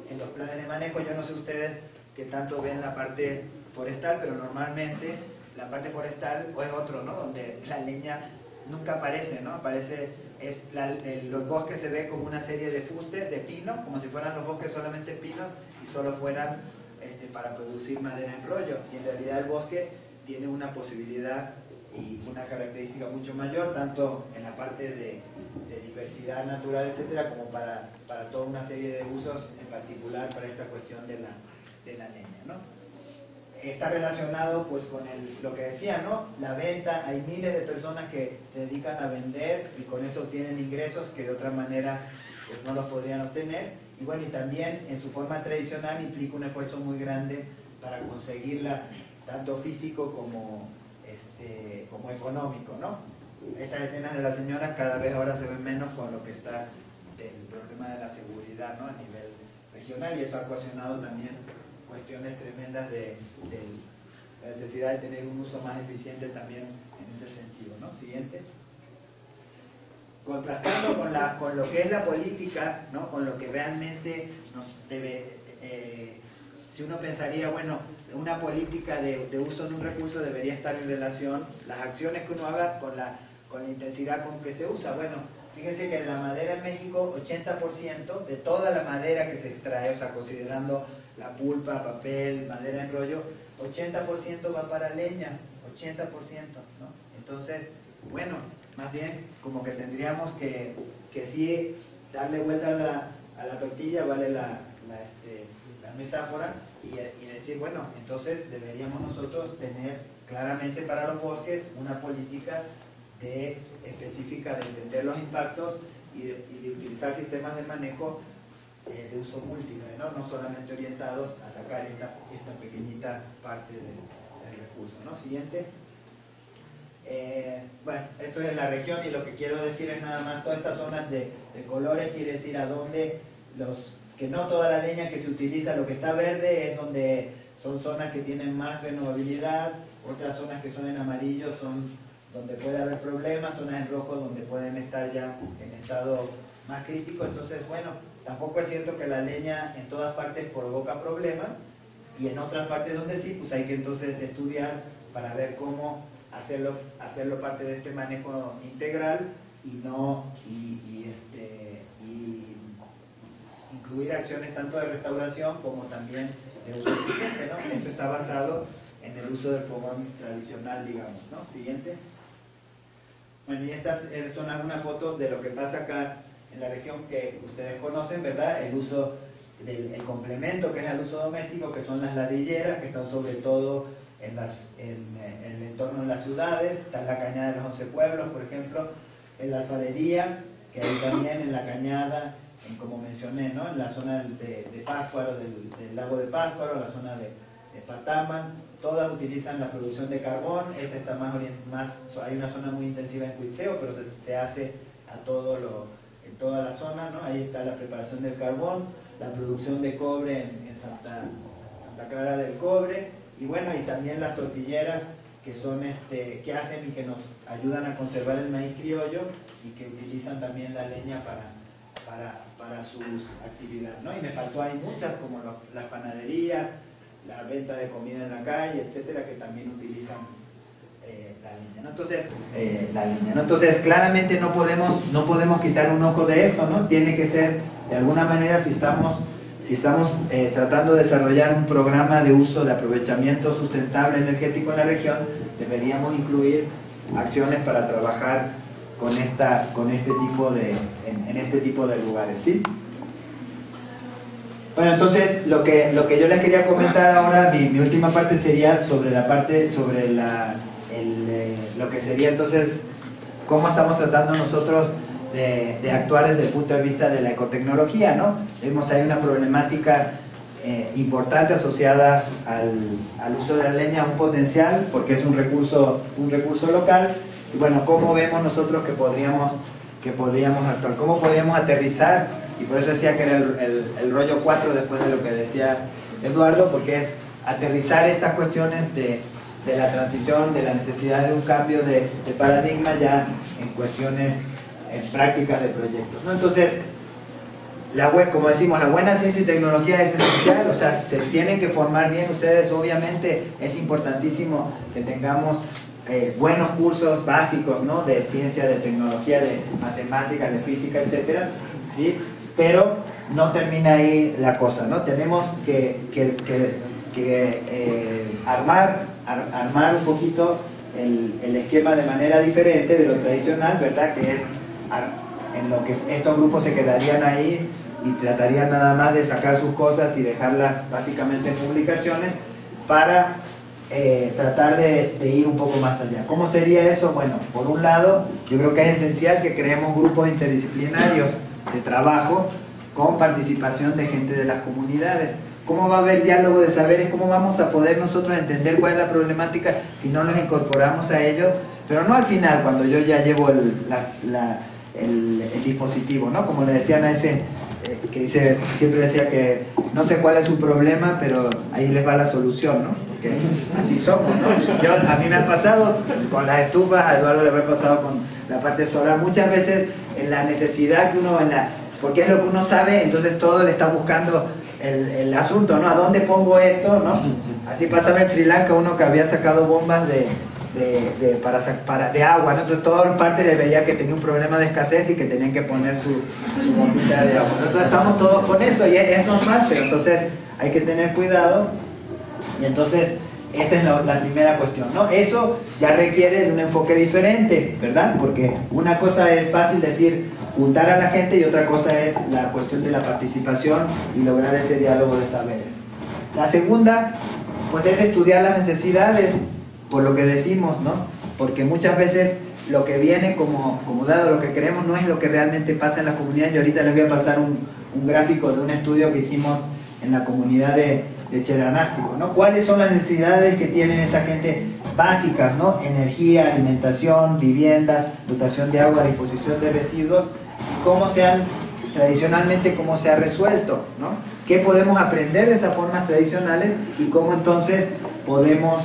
[SPEAKER 2] en los planes de manejo. Yo no sé ustedes qué tanto ven la parte forestal, pero normalmente la parte forestal o es otro, ¿no? Donde la leña nunca aparece, ¿no? Los bosques se ve como una serie de fustes de pino, como si fueran los bosques solamente pinos y solo fueran para producir madera en rollo, y en realidad el bosque tiene una posibilidad y una característica mucho mayor, tanto en la parte de diversidad natural, etcétera, como para toda una serie de usos, en particular para esta cuestión de la leña, ¿no? Está relacionado pues con lo que decía, ¿no? La venta, hay miles de personas que se dedican a vender y con eso obtienen ingresos que de otra manera pues no los podrían obtener, y bueno, y también en su forma tradicional implica un esfuerzo muy grande para conseguirla, tanto físico como económico, ¿no? Estas escenas de las señoras cada vez ahora se ven menos con lo que está el problema de la seguridad, ¿no? A nivel regional, y eso ha ocasionado también cuestiones tremendas de la necesidad de tener un uso más eficiente también en ese sentido, ¿no? Siguiente. Contrastando con lo que es la política, ¿no? Con lo que realmente nos debe, si uno pensaría, bueno, una política de uso de un recurso debería estar en relación, las acciones que uno haga con la intensidad con que se usa. Bueno, fíjense que en la madera en México, 80% de toda la madera que se extrae, o sea, considerando la pulpa, papel, madera en rollo, 80% va para leña, 80%, ¿no? Entonces, bueno, más bien como que tendríamos que sí darle vuelta a la tortilla, vale la metáfora, y decir, bueno, entonces deberíamos nosotros tener claramente para los bosques una política específica de entender los impactos y de utilizar sistemas de manejo de uso múltiple, ¿no? Solamente orientados a sacar esta pequeñita parte del recurso, ¿no? Siguiente. Bueno, esto es la región, y lo que quiero decir es nada más, todas estas zonas de colores quiere decir a dónde que no toda la leña que se utiliza, lo que está verde es donde son zonas que tienen más renovabilidad, otras zonas que son en amarillo son donde puede haber problemas, zonas en rojo donde pueden estar ya en estado más crítico. Entonces, bueno, tampoco es cierto que la leña en todas partes provoca problemas, y en otras partes donde sí, pues hay que entonces estudiar para ver cómo hacerlo parte de este manejo integral y incluir acciones tanto de restauración como también de uso eficiente, ¿no? Esto está basado en el uso del fogón tradicional, digamos, ¿no? Siguiente. Bueno, y estas son algunas fotos de lo que pasa acá en la región que ustedes conocen, ¿verdad? El uso del complemento que es el uso doméstico, que son las ladrilleras, que están sobre todo en el entorno de las ciudades. Está en la Cañada de los 11 Pueblos, por ejemplo, en la alfarería, que hay también en la Cañada, como mencioné, ¿no? En la zona de Pátzcuaro, del lago de Pátzcuaro, la zona de Patamán, todas utilizan la producción de carbón. Esta está hay una zona muy intensiva en Cuitzeo, pero se hace en toda la zona, ¿no? Ahí está la preparación del carbón, la producción de cobre en Santa Clara del Cobre, y bueno, y también las tortilleras que son que hacen y que nos ayudan a conservar el maíz criollo, y que utilizan también la leña para sus actividades, ¿no? Y me faltó, hay muchas, como las panaderías, la venta de comida en la calle, etcétera, que también utilizan la leña, ¿no? Entonces, claramente no podemos quitar un ojo de esto, ¿no? Tiene que ser, de alguna manera, si estamos tratando de desarrollar un programa de uso de aprovechamiento sustentable energético en la región, deberíamos incluir acciones para trabajar en este tipo de lugares, ¿sí? Bueno, entonces lo que yo les quería comentar ahora, mi última parte sería sobre lo que sería entonces cómo estamos tratando nosotros de actuar desde el punto de vista de la ecotecnología, ¿no? Vemos ahí una problemática importante asociada al uso de la leña, un potencial, porque es un recurso local. Y bueno, ¿cómo vemos nosotros que podríamos actuar? ¿Cómo podríamos aterrizar? Y por eso decía que era el rollo 4 después de lo que decía Eduardo, porque es aterrizar estas cuestiones de la transición, de la necesidad de un cambio de paradigma ya en cuestiones prácticas de proyectos, ¿no? Entonces, como decimos, la buena ciencia y tecnología es esencial, o sea, se tienen que formar bien ustedes. Obviamente es importantísimo que tengamos buenos cursos básicos, ¿no? De ciencia, de tecnología, de matemáticas, de física, etcétera, ¿sí? Pero no termina ahí la cosa, ¿no? Tenemos que armar un poquito el esquema de manera diferente de lo tradicional, ¿verdad? Que es en lo que estos grupos se quedarían ahí y tratarían nada más de sacar sus cosas y dejarlas básicamente en publicaciones, para tratar de ir un poco más allá. ¿Cómo sería eso? Bueno, por un lado, yo creo que es esencial que creemos grupos interdisciplinarios de trabajo con participación de gente de las comunidades. ¿Cómo va a haber diálogo de saberes? ¿Cómo vamos a poder nosotros entender cuál es la problemática si no nos incorporamos a ellos? Pero no al final, cuando yo ya llevo el dispositivo, ¿no? Como le decían a ese que siempre decía que no sé cuál es su problema, pero ahí les va la solución, ¿no? Porque así somos, ¿no? A mí me ha pasado con las estufas, a Eduardo le habrá pasado con la parte solar, muchas veces en la necesidad que uno, porque es lo que uno sabe, entonces todo le está buscando el asunto, ¿no? ¿A dónde pongo esto, no? Así pasaba en Sri Lanka, uno que había sacado bombas de agua, ¿no? Entonces toda parte le veía que tenía un problema de escasez y que tenían que poner su bombita de agua. Entonces estamos todos con eso y es normal, pero entonces hay que tener cuidado. Y entonces esa es la primera cuestión, ¿no? Eso ya requiere de un enfoque diferente, ¿verdad? Porque una cosa es fácil decir juntar a la gente, y otra cosa es la cuestión de la participación y lograr ese diálogo de saberes. La segunda, pues, es estudiar las necesidades, por lo que decimos, ¿no? Porque muchas veces lo que viene como dado, lo que queremos, no es lo que realmente pasa en la comunidad. Y ahorita les voy a pasar un gráfico de un estudio que hicimos en la comunidad de Cheranástico, ¿no? ¿Cuáles son las necesidades que tienen esa gente básicas, ¿no? Energía, alimentación, vivienda, dotación de agua, disposición de residuos, y cómo se han
[SPEAKER 4] tradicionalmente cómo se ha resuelto, ¿no? ¿Qué podemos aprender de esas formas tradicionales y cómo entonces podemos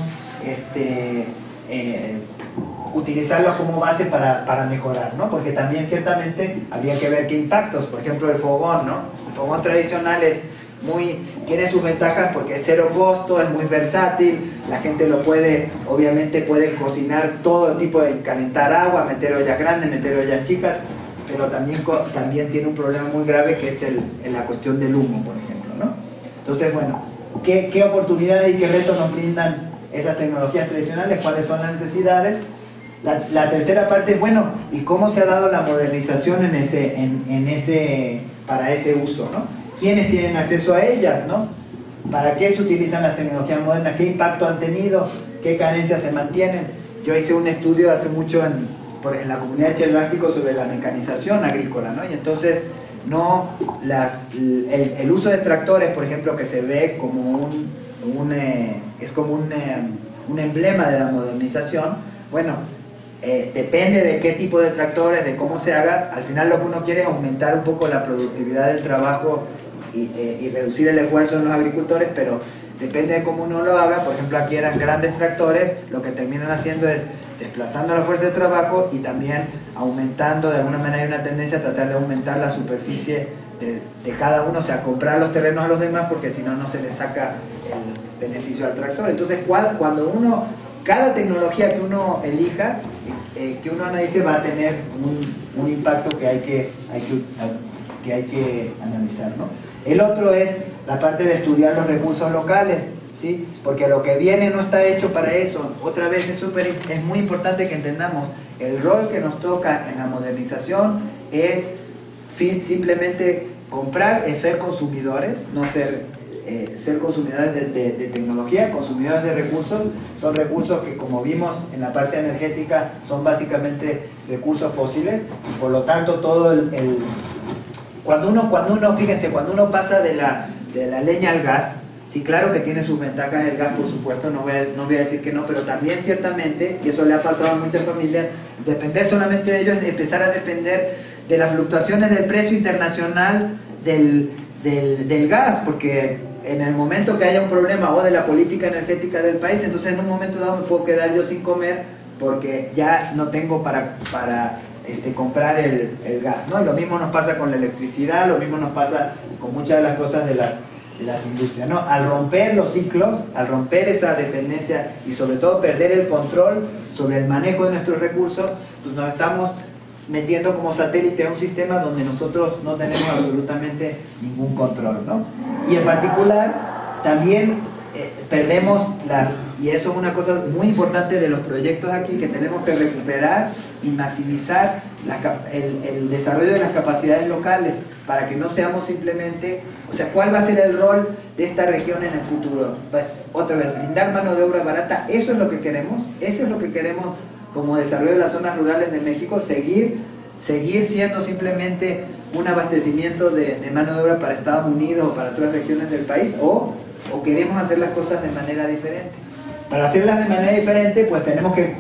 [SPEAKER 4] utilizarlo como base para mejorar, ¿no? Porque también ciertamente habría que ver qué impactos, por ejemplo el fogón, ¿no? El fogón tradicional tiene sus ventajas porque es cero costo, es muy versátil, la gente obviamente puede cocinar todo tipo de calentar agua, meter ollas grandes, meter ollas chicas, pero también tiene un problema muy grave que es la cuestión del humo, por ejemplo, ¿no? Entonces, bueno, ¿qué oportunidades y qué retos nos brindan esas tecnologías tradicionales? ¿Cuáles son las necesidades? La tercera parte es, bueno, ¿y cómo se ha dado la modernización para ese uso, ¿no? ¿Quiénes tienen acceso a ellas, ¿no? ¿Para qué se utilizan las tecnologías modernas? ¿Qué impacto han tenido? ¿Qué carencias se mantienen? Yo hice un estudio hace mucho en la comunidad de Chelvástico sobre la mecanización agrícola, ¿no? Y entonces, el uso de tractores, por ejemplo, que se ve como un emblema de la modernización, bueno, depende de qué tipo de tractores, de cómo se haga. Al final lo que uno quiere es aumentar un poco la productividad del trabajo y reducir el esfuerzo en los agricultores, pero depende de cómo uno lo haga. Por ejemplo, aquí eran grandes tractores, lo que terminan haciendo es desplazando la fuerza de trabajo y también aumentando, de alguna manera hay una tendencia a tratar de aumentar la superficie de cada uno, o sea, comprar los terrenos a los demás, porque si no, no se le saca el beneficio al tractor. Entonces, cada tecnología que uno elija, que uno analice, va a tener un impacto que hay que analizar, ¿no? El otro es la parte de estudiar los recursos locales, ¿sí? Porque lo que viene no está hecho para eso. Otra vez es muy importante que entendamos el rol que nos toca en la modernización es simplemente comprar, es ser consumidores, no ser consumidores de tecnología, consumidores de recursos. Son recursos que, como vimos en la parte energética, son básicamente recursos fósiles, y por lo tanto cuando uno pasa de la leña al gas, sí, claro que tiene sus ventajas el gas, por supuesto, no voy a decir que no, pero también ciertamente, y eso le ha pasado a muchas familias, depender solamente de ellos es empezar a depender de las fluctuaciones del precio internacional del gas, porque en el momento que haya un problema o de la política energética del país, entonces en un momento dado me puedo quedar yo sin comer porque ya no tengo para comprar el gas, ¿no? Y lo mismo nos pasa con la electricidad, lo mismo nos pasa con muchas de las cosas de las industrias, ¿no? Al romper los ciclos, al romper esa dependencia y sobre todo perder el control sobre el manejo de nuestros recursos, pues nos estamos metiendo como satélite a un sistema donde nosotros no tenemos absolutamente ningún control, ¿no? Y en particular también perdemos y eso es una cosa muy importante de los proyectos aquí, que tenemos que recuperar y maximizar el desarrollo de las capacidades locales, para que no seamos simplemente, o sea, ¿cuál va a ser el rol de esta región en el futuro? Otra vez, brindar mano de obra barata, eso es lo que queremos como desarrollo de las zonas rurales de México, seguir siendo simplemente un abastecimiento de mano de obra para Estados Unidos o para otras regiones del país, o queremos hacer las cosas de manera diferente. Para hacerlas de manera diferente, pues tenemos que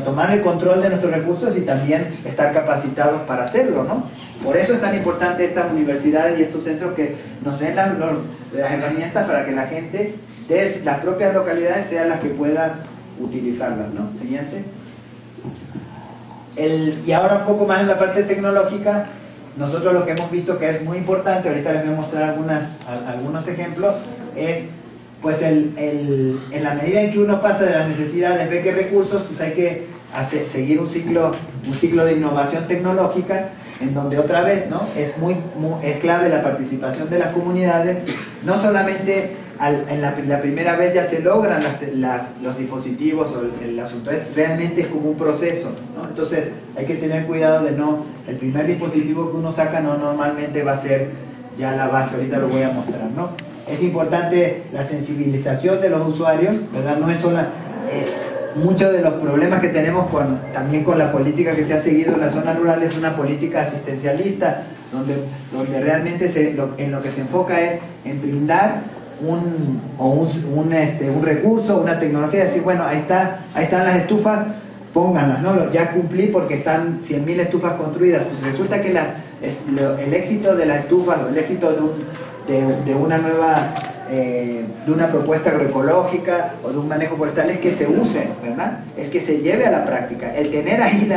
[SPEAKER 4] tomar el control de nuestros recursos y también estar capacitados para hacerlo, ¿no? Por eso es tan importante estas universidades y estos centros que nos den las herramientas para que la gente de las propias localidades sean las que puedan utilizarlas, ¿no? Siguiente. Y ahora un poco más en la parte tecnológica, nosotros lo que hemos visto que es muy importante, ahorita les voy a mostrar algunos ejemplos, es pues en la medida en que uno pasa de las necesidades, ve que recursos, pues hay que seguir un ciclo de innovación tecnológica, en donde otra vez, ¿no? Es clave la participación de las comunidades, no solamente en la primera vez ya se logran los dispositivos o el asunto, realmente es como un proceso, ¿no? Entonces hay que tener cuidado de el primer dispositivo que uno saca no normalmente va a ser ya la base, ahorita lo voy a mostrar, ¿no? Es importante la sensibilización de los usuarios, ¿verdad? No es solo muchos de los problemas que tenemos también con la política que se ha seguido en las zonas rurales es una política asistencialista, donde realmente en lo que se enfoca es en brindar un recurso, una tecnología, decir, bueno, ahí están las estufas, pónganlas, ¿no? Ya cumplí porque están 100.000 estufas construidas. Pues resulta que el éxito de la estufa, el éxito de una nueva, de una propuesta agroecológica o de un manejo forestal es que se use, ¿verdad? Es que se lleve a la práctica. El tener ahí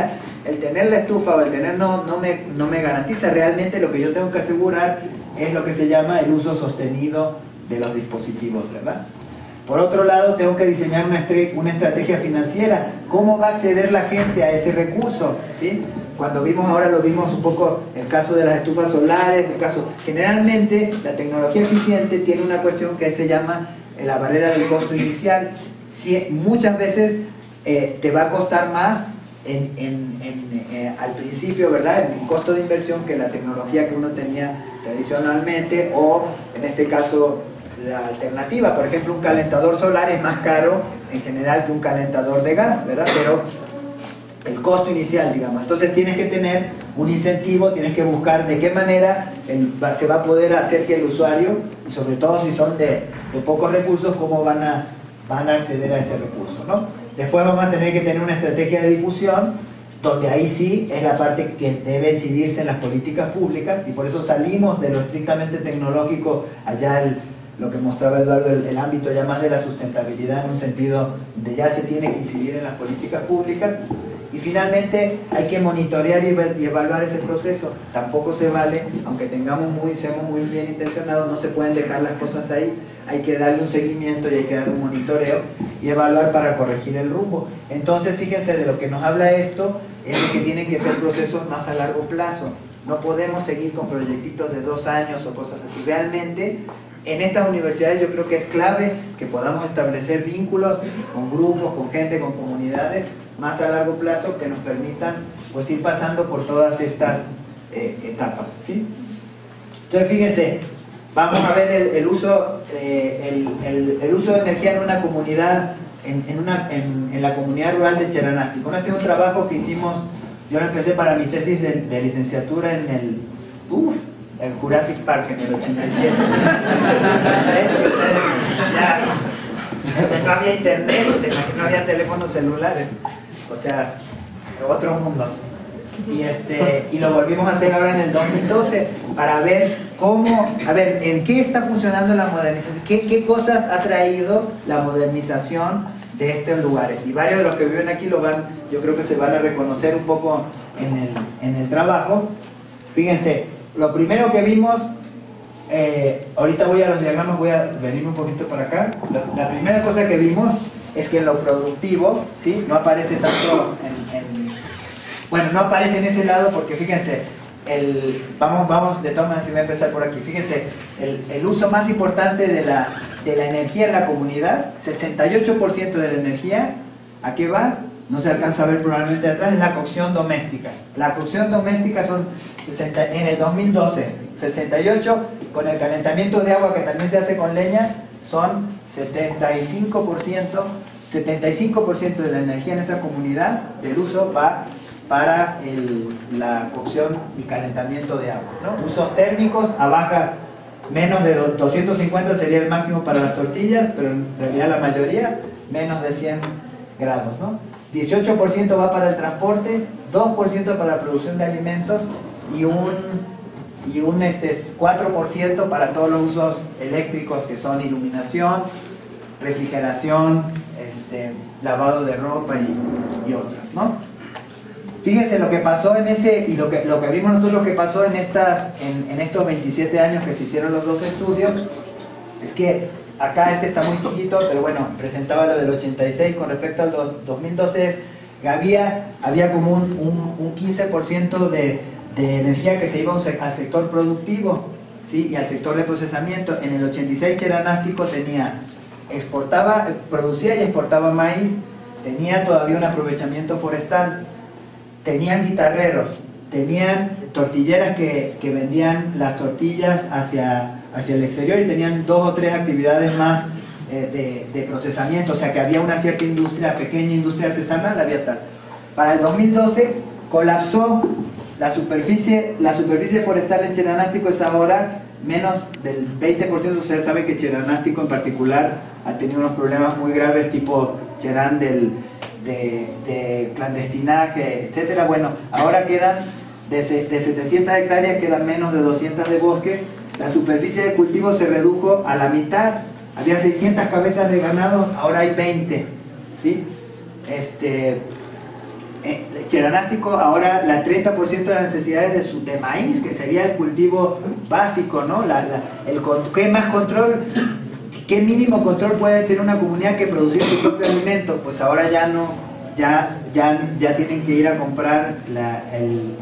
[SPEAKER 4] el tener la estufa o el tener no me garantiza. Realmente lo que yo tengo que asegurar es lo que se llama el uso sostenido de los dispositivos, ¿verdad? Por otro lado, tengo que diseñar una estrategia financiera. ¿Cómo va a acceder la gente a ese recurso? ¿Sí? Cuando ahora lo vimos un poco el caso de las estufas solares, generalmente la tecnología eficiente tiene una cuestión que se llama la barrera del costo inicial. Muchas veces te va a costar más al principio, ¿verdad? El costo de inversión que la tecnología que uno tenía tradicionalmente, o en este caso la alternativa. Por ejemplo, un calentador solar es más caro en general que un calentador de gas, ¿verdad? Pero el costo inicial, digamos. Entonces tienes que tener un incentivo, tienes que buscar de qué manera se va a poder hacer que el usuario, y sobre todo si son de pocos recursos, cómo van a acceder a ese recurso, ¿no? Después vamos a tener que tener una estrategia de difusión, donde ahí sí es la parte que debe incidirse en las políticas públicas, y por eso salimos de lo estrictamente tecnológico, allá lo que mostraba Eduardo, el ámbito ya más de la sustentabilidad, en un sentido de ya se tiene que incidir en las políticas públicas. Y finalmente hay que monitorear y evaluar ese proceso. Tampoco se vale, aunque seamos muy bien intencionados, no se pueden dejar las cosas ahí. Hay que darle un seguimiento y hay que dar un monitoreo y evaluar para corregir el rumbo. Entonces, fíjense, de lo que nos habla esto es de que tienen que ser procesos más a largo plazo. No podemos seguir con proyectitos de 2 años o cosas así. Realmente, en estas universidades yo creo que es clave que podamos establecer vínculos con grupos, con gente, con comunidades más a largo plazo que nos permitan pues ir pasando por todas estas etapas, ¿sí? Entonces fíjense, vamos a ver el uso de energía en una comunidad, en la comunidad rural de Cheranástico. Este es un trabajo que hicimos, yo lo empecé para mi tesis de licenciatura en el Jurassic Park en el 87. No había internet, o sea, no había teléfonos celulares, o sea, otro mundo. Y lo volvimos a hacer ahora en el 2012 para ver en qué está funcionando la modernización, qué cosas ha traído la modernización de estos lugares. Y varios de los que viven aquí yo creo que se van a reconocer un poco en el trabajo. Fíjense, lo primero que vimos, ahorita voy a los diagramas, voy a venir un poquito para acá. La primera cosa que vimos es que en lo productivo, ¿sí? No aparece tanto bueno, no aparece en ese lado porque fíjense, vamos de todas maneras, si voy a empezar por aquí. Fíjense, el uso más importante de la energía en la comunidad, 68% de la energía, ¿a qué va? No se alcanza a ver probablemente atrás, es la cocción doméstica. La cocción doméstica son en el 2012, 68, con el calentamiento de agua que también se hace con leña, son 75% de la energía en esa comunidad del uso va para la cocción y calentamiento de agua, ¿no? Usos térmicos a baja, menos de 250 sería el máximo para las tortillas, pero en realidad la mayoría menos de 100 grados, ¿no? 18% va para el transporte, 2% para la producción de alimentos y un 4% para todos los usos eléctricos que son iluminación, refrigeración, lavado de ropa y otros, ¿no? Fíjense lo que pasó en y lo que vimos nosotros que pasó en estos 27 años que se hicieron los dos estudios, es que acá está muy chiquito, pero bueno, presentaba lo del 86 con respecto al 2012, había como un 15% de energía que se iba al sector productivo, ¿sí? Y al sector de procesamiento. En el 86 Cheranástico producía y exportaba maíz, tenía todavía un aprovechamiento forestal, tenían guitarreros, tenían tortilleras que vendían las tortillas hacia el exterior y tenían 2 o 3 actividades más de procesamiento, o sea que había una cierta industria, pequeña industria artesanal, había tal. Para el 2012 colapsó la superficie forestal en Cheranástico, es ahora menos del 20%. Ustedes saben que Cheranástico en particular ha tenido unos problemas muy graves tipo Cherán del de clandestinaje, etcétera. Bueno, ahora quedan de 700 hectáreas, quedan menos de 200 de bosque. La superficie de cultivo se redujo a la mitad. Había 600 cabezas de ganado, ahora hay 20, ¿sí? Cheranástico, ahora la 30% de las necesidades de maíz, que sería el cultivo básico, ¿no? ¿Qué más control, qué mínimo control puede tener una comunidad que producir su propio alimento? Pues ahora ya no, ya tienen que ir a comprar el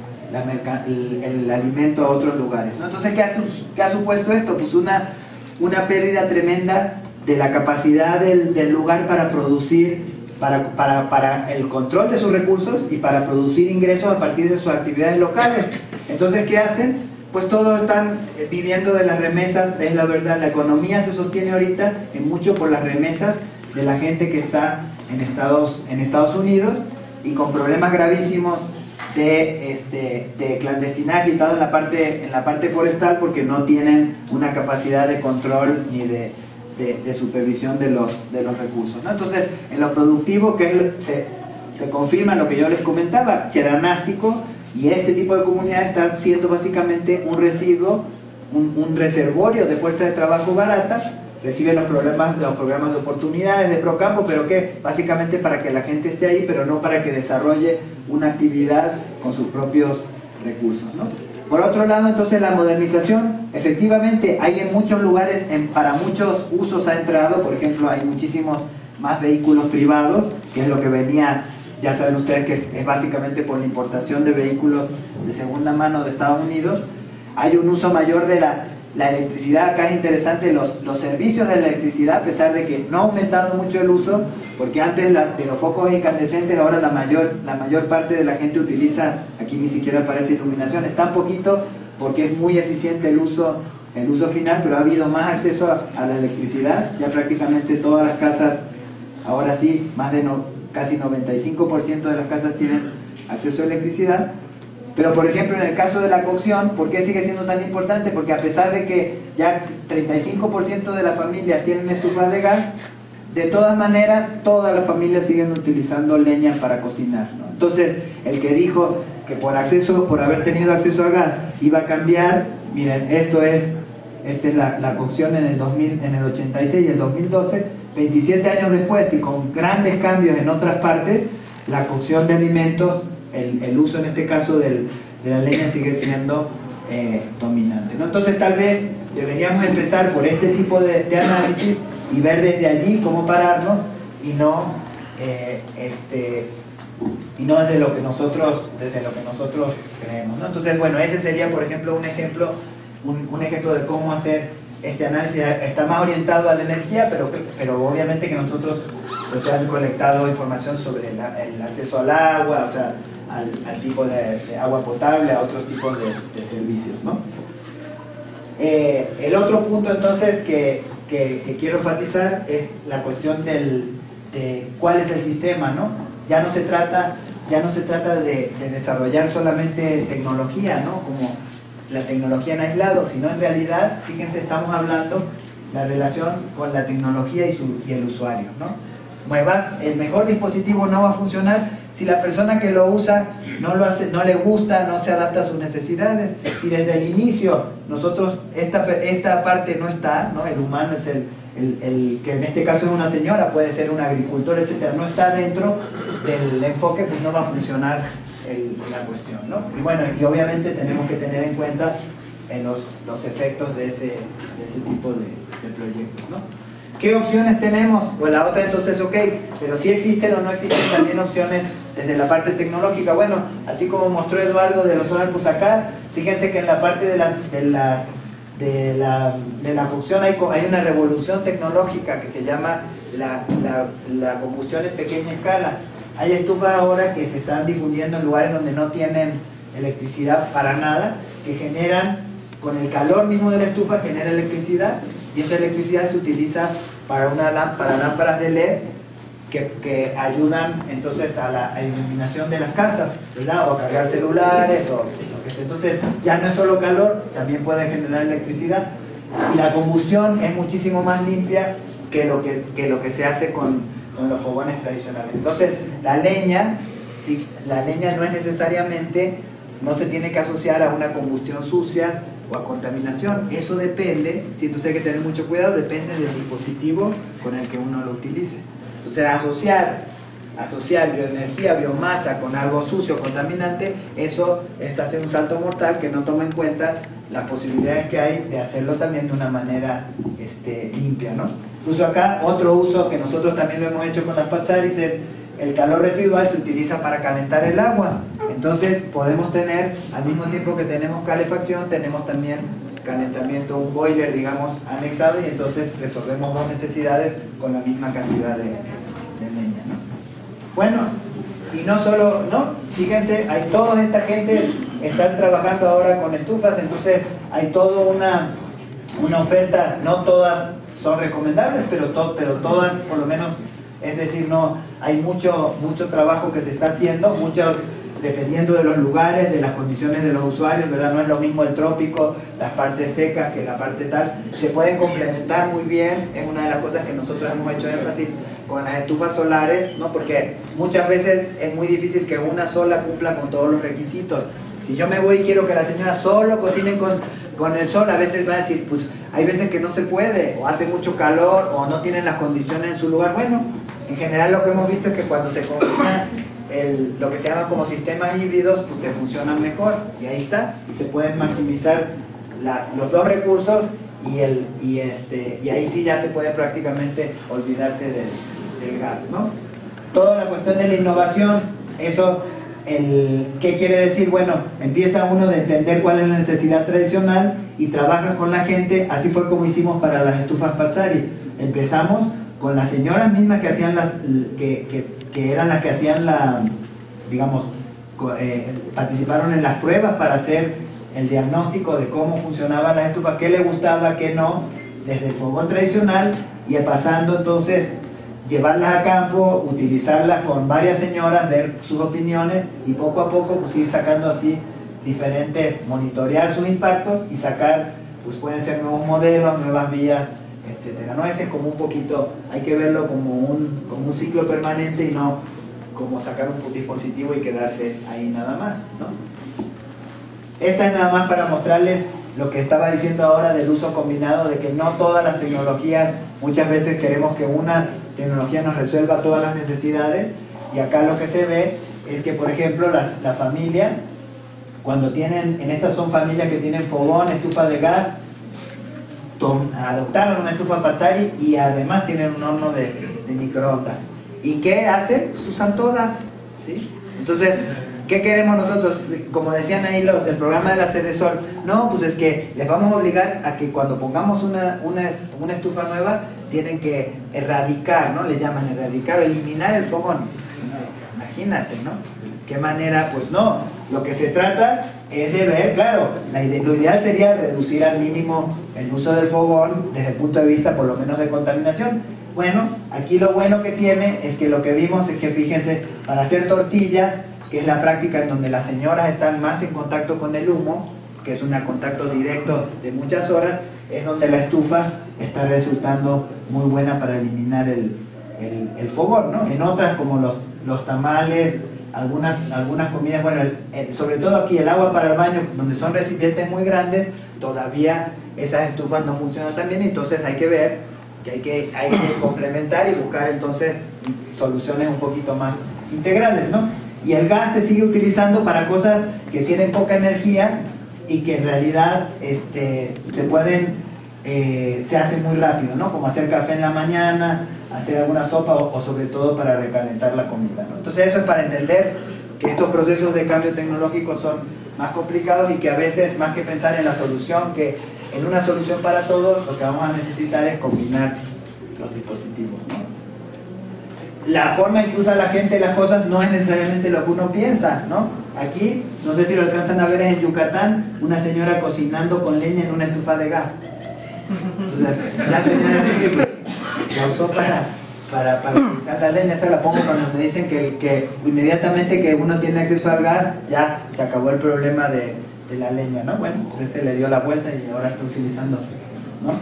[SPEAKER 4] alimento a otros lugares, ¿no? Entonces, ¿qué ha supuesto esto? Pues una pérdida tremenda de la capacidad del lugar para producir, para el control de sus recursos y para producir ingresos a partir de sus actividades locales. Entonces, ¿qué hacen? Pues todos están viviendo de las remesas, es la verdad. La economía se sostiene ahorita en mucho por las remesas de la gente que está en Estados Unidos, y con problemas gravísimos de clandestinaje y todo en la parte forestal, porque no tienen una capacidad de control ni de supervisión de los recursos, ¿no? Entonces, en lo productivo, que se confirma lo que yo les comentaba, Cheranástico y este tipo de comunidades están siendo básicamente un residuo, un reservorio de fuerza de trabajo barata. Reciben los programas de oportunidades de Procampo, pero que básicamente para que la gente esté ahí, pero no para que desarrolle una actividad con sus propios recursos, ¿no? Por otro lado, entonces, la modernización, efectivamente, hay en muchos lugares, para muchos usos ha entrado. Por ejemplo, hay muchísimos más vehículos privados, que es lo que venía, ya saben ustedes que es básicamente por la importación de vehículos de segunda mano de Estados Unidos. Hay un uso mayor de la electricidad. Acá es interesante los servicios de la electricidad, a pesar de que no ha aumentado mucho el uso, porque antes de los focos incandescentes, ahora la mayor parte de la gente utiliza, aquí ni siquiera aparece iluminación, es tan poquito porque es muy eficiente el uso final, pero ha habido más acceso a la electricidad. Ya prácticamente todas las casas, ahora sí, casi 95% de las casas tienen acceso a electricidad. Pero, por ejemplo, en el caso de la cocción, ¿por qué sigue siendo tan importante? Porque a pesar de que ya 35% de las familias tienen estufas de gas, de todas maneras, todas las familias siguen utilizando leña para cocinar, ¿no? Entonces, el que dijo que por haber tenido acceso a gas iba a cambiar, miren, esta es la cocción en el 86 y el 2012, 27 años después, y con grandes cambios en otras partes, la cocción de alimentos, el uso en este caso de la leña sigue siendo dominante, ¿no? Entonces, tal vez deberíamos empezar por este tipo de análisis y ver desde allí cómo pararnos, y no desde lo que nosotros creemos, ¿no? Entonces, bueno, ese sería, por ejemplo, un ejemplo de cómo hacer este análisis. Está más orientado a la energía, pero obviamente que nosotros pues han colectado información sobre el acceso al agua, o sea, al tipo de agua potable, a otros tipos de servicios, ¿no? El otro punto, entonces, que quiero enfatizar es la cuestión de cuál es el sistema, ¿no? Ya no se trata de desarrollar solamente tecnología, ¿no? Como la tecnología en aislado, sino en realidad, fíjense, estamos hablando la relación con la tecnología y el usuario, ¿no? El mejor dispositivo no va a funcionar si la persona que lo usa no lo hace, no le gusta, no se adapta a sus necesidades. Y desde el inicio nosotros esta parte no está, ¿no? El humano es el que en este caso es una señora, puede ser un agricultor, etcétera, no está dentro del enfoque, pues no va a funcionar la cuestión, ¿no? Y bueno, y obviamente tenemos que tener en cuenta los efectos de ese tipo de proyectos, ¿no? ¿Qué opciones tenemos? Pues la otra, entonces, ok, pero si existen o no existen también opciones desde la parte tecnológica. Bueno, así como mostró Eduardo de los Solar Pusacar, fíjense que en la parte de la cocción hay una revolución tecnológica que se llama la combustión en pequeña escala. Hay estufas ahora que se están difundiendo en lugares donde no tienen electricidad para nada, que generan, con el calor mismo de la estufa, genera electricidad, y esa electricidad se utiliza para lámparas de LED que ayudan entonces a la iluminación de las casas, ¿verdad? O a cargar celulares, o lo que sea. Entonces ya no es solo calor, también puede generar electricidad, y la combustión es muchísimo más limpia que lo que se hace con con los fogones tradicionales. Entonces, la leña no es necesariamente, no se tiene que asociar a una combustión sucia o a contaminación. Eso depende, si entonces hay que tener mucho cuidado, depende del dispositivo con el que uno lo utilice. Entonces, asociar bioenergía, biomasa con algo sucio, contaminante, eso es hacer un salto mortal que no toma en cuenta las posibilidades que hay de hacerlo también de una manera limpia, ¿no? Incluso acá, otro uso que nosotros también lo hemos hecho con las Patsaris es el calor residual se utiliza para calentar el agua. Entonces podemos tener, al mismo tiempo que tenemos calefacción, tenemos también calentamiento, un boiler, digamos, anexado, y entonces resolvemos dos necesidades con la misma cantidad de leña, ¿no? Bueno, y no solo, ¿no? Fíjense, hay toda esta gente, están trabajando ahora con estufas, entonces hay toda una oferta, no todas son recomendables, pero todas, por lo menos, es decir, no, hay mucho trabajo que se está haciendo, dependiendo de los lugares, de las condiciones de los usuarios, ¿verdad? No es lo mismo el trópico, las partes secas que la parte tal, se pueden complementar muy bien, es una de las cosas que nosotros hemos hecho énfasis con las estufas solares, ¿no? Porque muchas veces es muy difícil que una sola cumpla con todos los requisitos. Si yo me voy y quiero que la señora solo cocine con el sol, a veces va a decir, pues hay veces que no se puede, o hace mucho calor, o no tienen las condiciones en su lugar. Bueno, en general lo que hemos visto es que cuando se combina lo que se llama como sistemas híbridos, pues te funcionan mejor, y ahí está, y se pueden maximizar los dos recursos, y ahí sí ya se puede prácticamente olvidarse del gas, ¿no? Toda la cuestión de la innovación, eso, ¿qué quiere decir? Bueno, empieza uno de entender cuál es la necesidad tradicional y trabaja con la gente. Así fue como hicimos para las estufas Patsari. Empezamos con las señoras mismas que hacían que eran las que hacían participaron en las pruebas para hacer el diagnóstico de cómo funcionaban las estufas, qué le gustaba, qué no, desde el fogón tradicional, y pasando entonces llevarlas a campo, utilizarlas con varias señoras, ver sus opiniones, y poco a poco pues ir sacando así diferentes, monitorear sus impactos y sacar, pues pueden ser nuevos modelos, nuevas vías, etcétera, ¿no? Ese es como un poquito, hay que verlo como un ciclo permanente y no como sacar un dispositivo y quedarse ahí nada más, ¿no? Esta es nada más para mostrarles lo que estaba diciendo ahora del uso combinado, de que no todas las tecnologías, muchas veces queremos que una tecnología nos resuelva todas las necesidades, y acá lo que se ve es que, por ejemplo, las familias, cuando tienen, en estas son familias que tienen fogón, estufa de gas, adoptaron una estufa Patsari y además tienen un horno de microondas. ¿Y qué hacen? Pues usan todas, ¿sí? Entonces, ¿qué queremos nosotros? Como decían ahí los del programa de la Cedesol, no, pues es que les vamos a obligar a que cuando pongamos una estufa nueva, tienen que erradicar, ¿no? Le llaman erradicar o eliminar el fogón. Imagínate, ¿no? ¿Qué manera? Pues no, lo que se trata es de ver, claro, lo ideal sería reducir al mínimo el uso del fogón desde el punto de vista por lo menos de contaminación. Bueno, aquí lo bueno que tiene es que lo que vimos es que, fíjense, para hacer tortillas, que es la práctica en donde las señoras están más en contacto con el humo, que es un contacto directo de muchas horas, es donde la estufa está resultando muy buena para eliminar el fogón, ¿no? En otras, como los tamales, algunas comidas, bueno, sobre todo aquí el agua para el baño, donde son recipientes muy grandes, todavía esas estufas no funcionan tan bien, entonces hay que ver que hay que complementar y buscar entonces soluciones un poquito más integrales, ¿no? Y el gas se sigue utilizando para cosas que tienen poca energía y que en realidad se hacen muy rápido, ¿no? Como hacer café en la mañana, hacer alguna sopa o sobre todo para recalentar la comida, ¿no? Entonces eso es para entender que estos procesos de cambio tecnológico son más complicados y que a veces, más que pensar en la solución, que en una solución para todos, lo que vamos a necesitar es combinar los dispositivos, ¿no? La forma en que usa la gente las cosas no es necesariamente lo que uno piensa, ¿no? Aquí, no sé si lo alcanzan a ver, en Yucatán, una señora cocinando con leña en una estufa de gas. Entonces, la señora la usó para utilizar la leña. Esa la pongo cuando me dicen que inmediatamente que uno tiene acceso al gas, ya se acabó el problema de la leña, ¿no? Bueno, pues le dio la vuelta y ahora está utilizando, ¿no?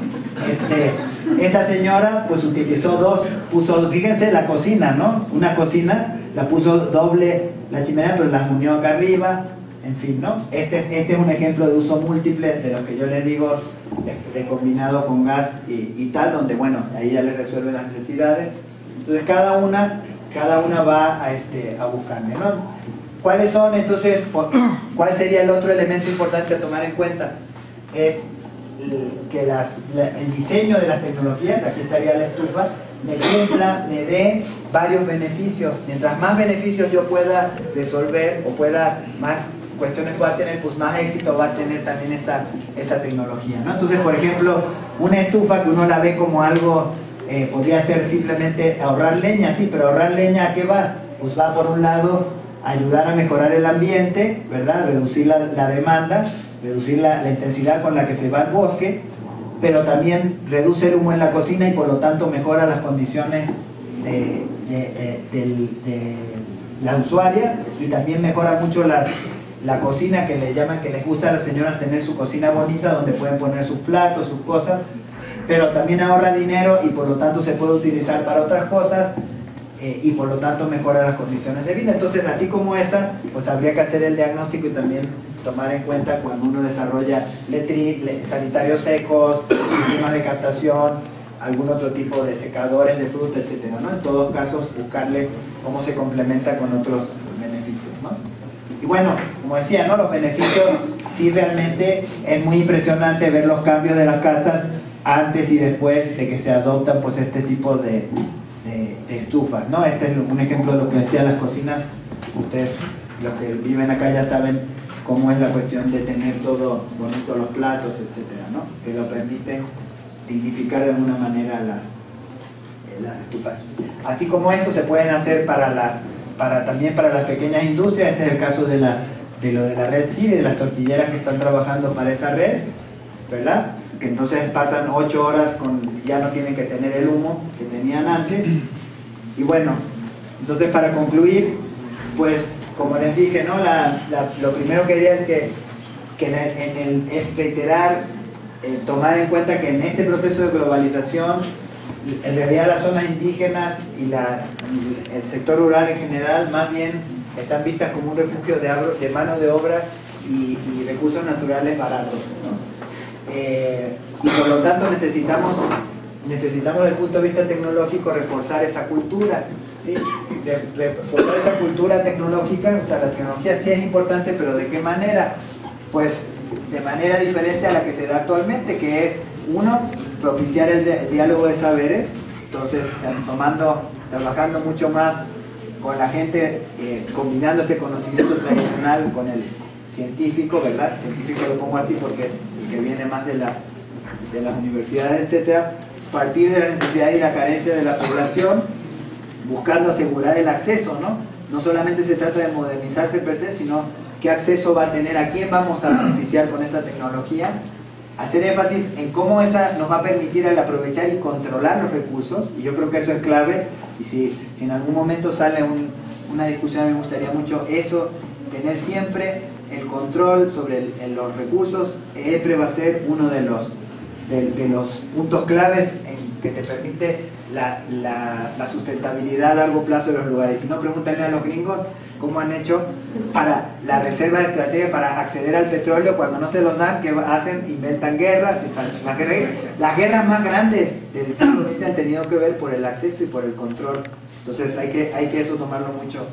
[SPEAKER 4] Esta esta señora pues utilizó dos, puso, fíjense la cocina, ¿no? Una cocina, la puso doble la chimenea, pero la unió acá arriba, en fin, ¿no? Este es un ejemplo de uso múltiple de lo que yo les digo, de combinado con gas y tal, donde bueno, ahí ya le resuelve las necesidades. Entonces cada una va a buscarme, ¿no? ¿Cuáles son entonces, cuál sería el otro elemento importante a tomar en cuenta? Es que el diseño de las tecnologías, aquí estaría la estufa, me dé varios beneficios. Mientras más beneficios yo pueda resolver o más cuestiones pueda tener, pues más éxito va a tener también esa tecnología, ¿no? Entonces, por ejemplo, una estufa que uno la ve como algo, podría ser simplemente ahorrar leña, sí, pero ahorrar leña, ¿a qué va? Pues va por un lado ayudar a mejorar el ambiente, ¿verdad? Reducir la demanda, reducir la intensidad con la que se va al bosque, pero también reduce el humo en la cocina y por lo tanto mejora las condiciones de la usuaria, y también mejora mucho la cocina, que le llaman, que les gusta a las señoras tener su cocina bonita donde pueden poner sus platos, sus cosas, pero también ahorra dinero y por lo tanto se puede utilizar para otras cosas. Y por lo tanto mejora las condiciones de vida. Entonces, así como esa, pues habría que hacer el diagnóstico y también tomar en cuenta cuando uno desarrolla sanitarios secos, sistemas de captación, algún otro tipo de secadores de fruta, etcétera, ¿no? En todos casos, buscarle cómo se complementa con otros beneficios, ¿no? Y bueno, como decía, ¿no? Los beneficios, sí, realmente es muy impresionante ver los cambios de las casas antes y después de que se adoptan pues este tipo de estufas, ¿no? Este es un ejemplo de lo que decía las cocinas. Ustedes, los que viven acá, ya saben cómo es la cuestión de tener todo bonito, los platos, etcétera, ¿no? Que lo permiten dignificar de alguna manera las estufas. Así como esto se pueden hacer también para las pequeñas industrias. Este es el caso de lo de la red CIDE, de las tortilleras que están trabajando para esa red, ¿verdad? Que entonces pasan 8 horas ya no tienen que tener el humo que tenían antes. Y bueno, entonces para concluir, pues como les dije, ¿no? Lo primero que diría es que es reiterar, tomar en cuenta que en este proceso de globalización, en realidad las zonas indígenas y el sector rural en general más bien están vistas como un refugio de mano de obra y recursos naturales baratos, ¿no? Y por lo tanto necesitamos desde el punto de vista tecnológico reforzar esa cultura, ¿sí? Reforzar esa cultura tecnológica. O sea, la tecnología sí es importante, pero ¿de qué manera? Pues de manera diferente a la que se da actualmente, que es, uno, propiciar el diálogo de saberes. Entonces, trabajando mucho más con la gente, combinando ese conocimiento tradicional con el científico, ¿verdad? Científico lo pongo así porque es el que viene más de las universidades, etcétera. Partir de la necesidad y la carencia de la población, buscando asegurar el acceso, ¿no? No solamente se trata de modernizarse per se, sino qué acceso va a tener, a quién vamos a beneficiar con esa tecnología. Hacer énfasis en cómo esa nos va a permitir el aprovechar y controlar los recursos, y yo creo que eso es clave. Y si en algún momento sale una discusión, me gustaría mucho eso, tener siempre el control sobre los recursos. Siempre va a ser uno de los puntos claves en que te permite la sustentabilidad a largo plazo de los lugares. Si no, pregúntale a los gringos cómo han hecho para la reserva de estrategia para acceder al petróleo. Cuando no se los dan, ¿qué hacen? Inventan guerras. Las guerras más grandes del siglo XX han tenido que ver por el acceso y por el control. Entonces hay que eso tomarlo mucho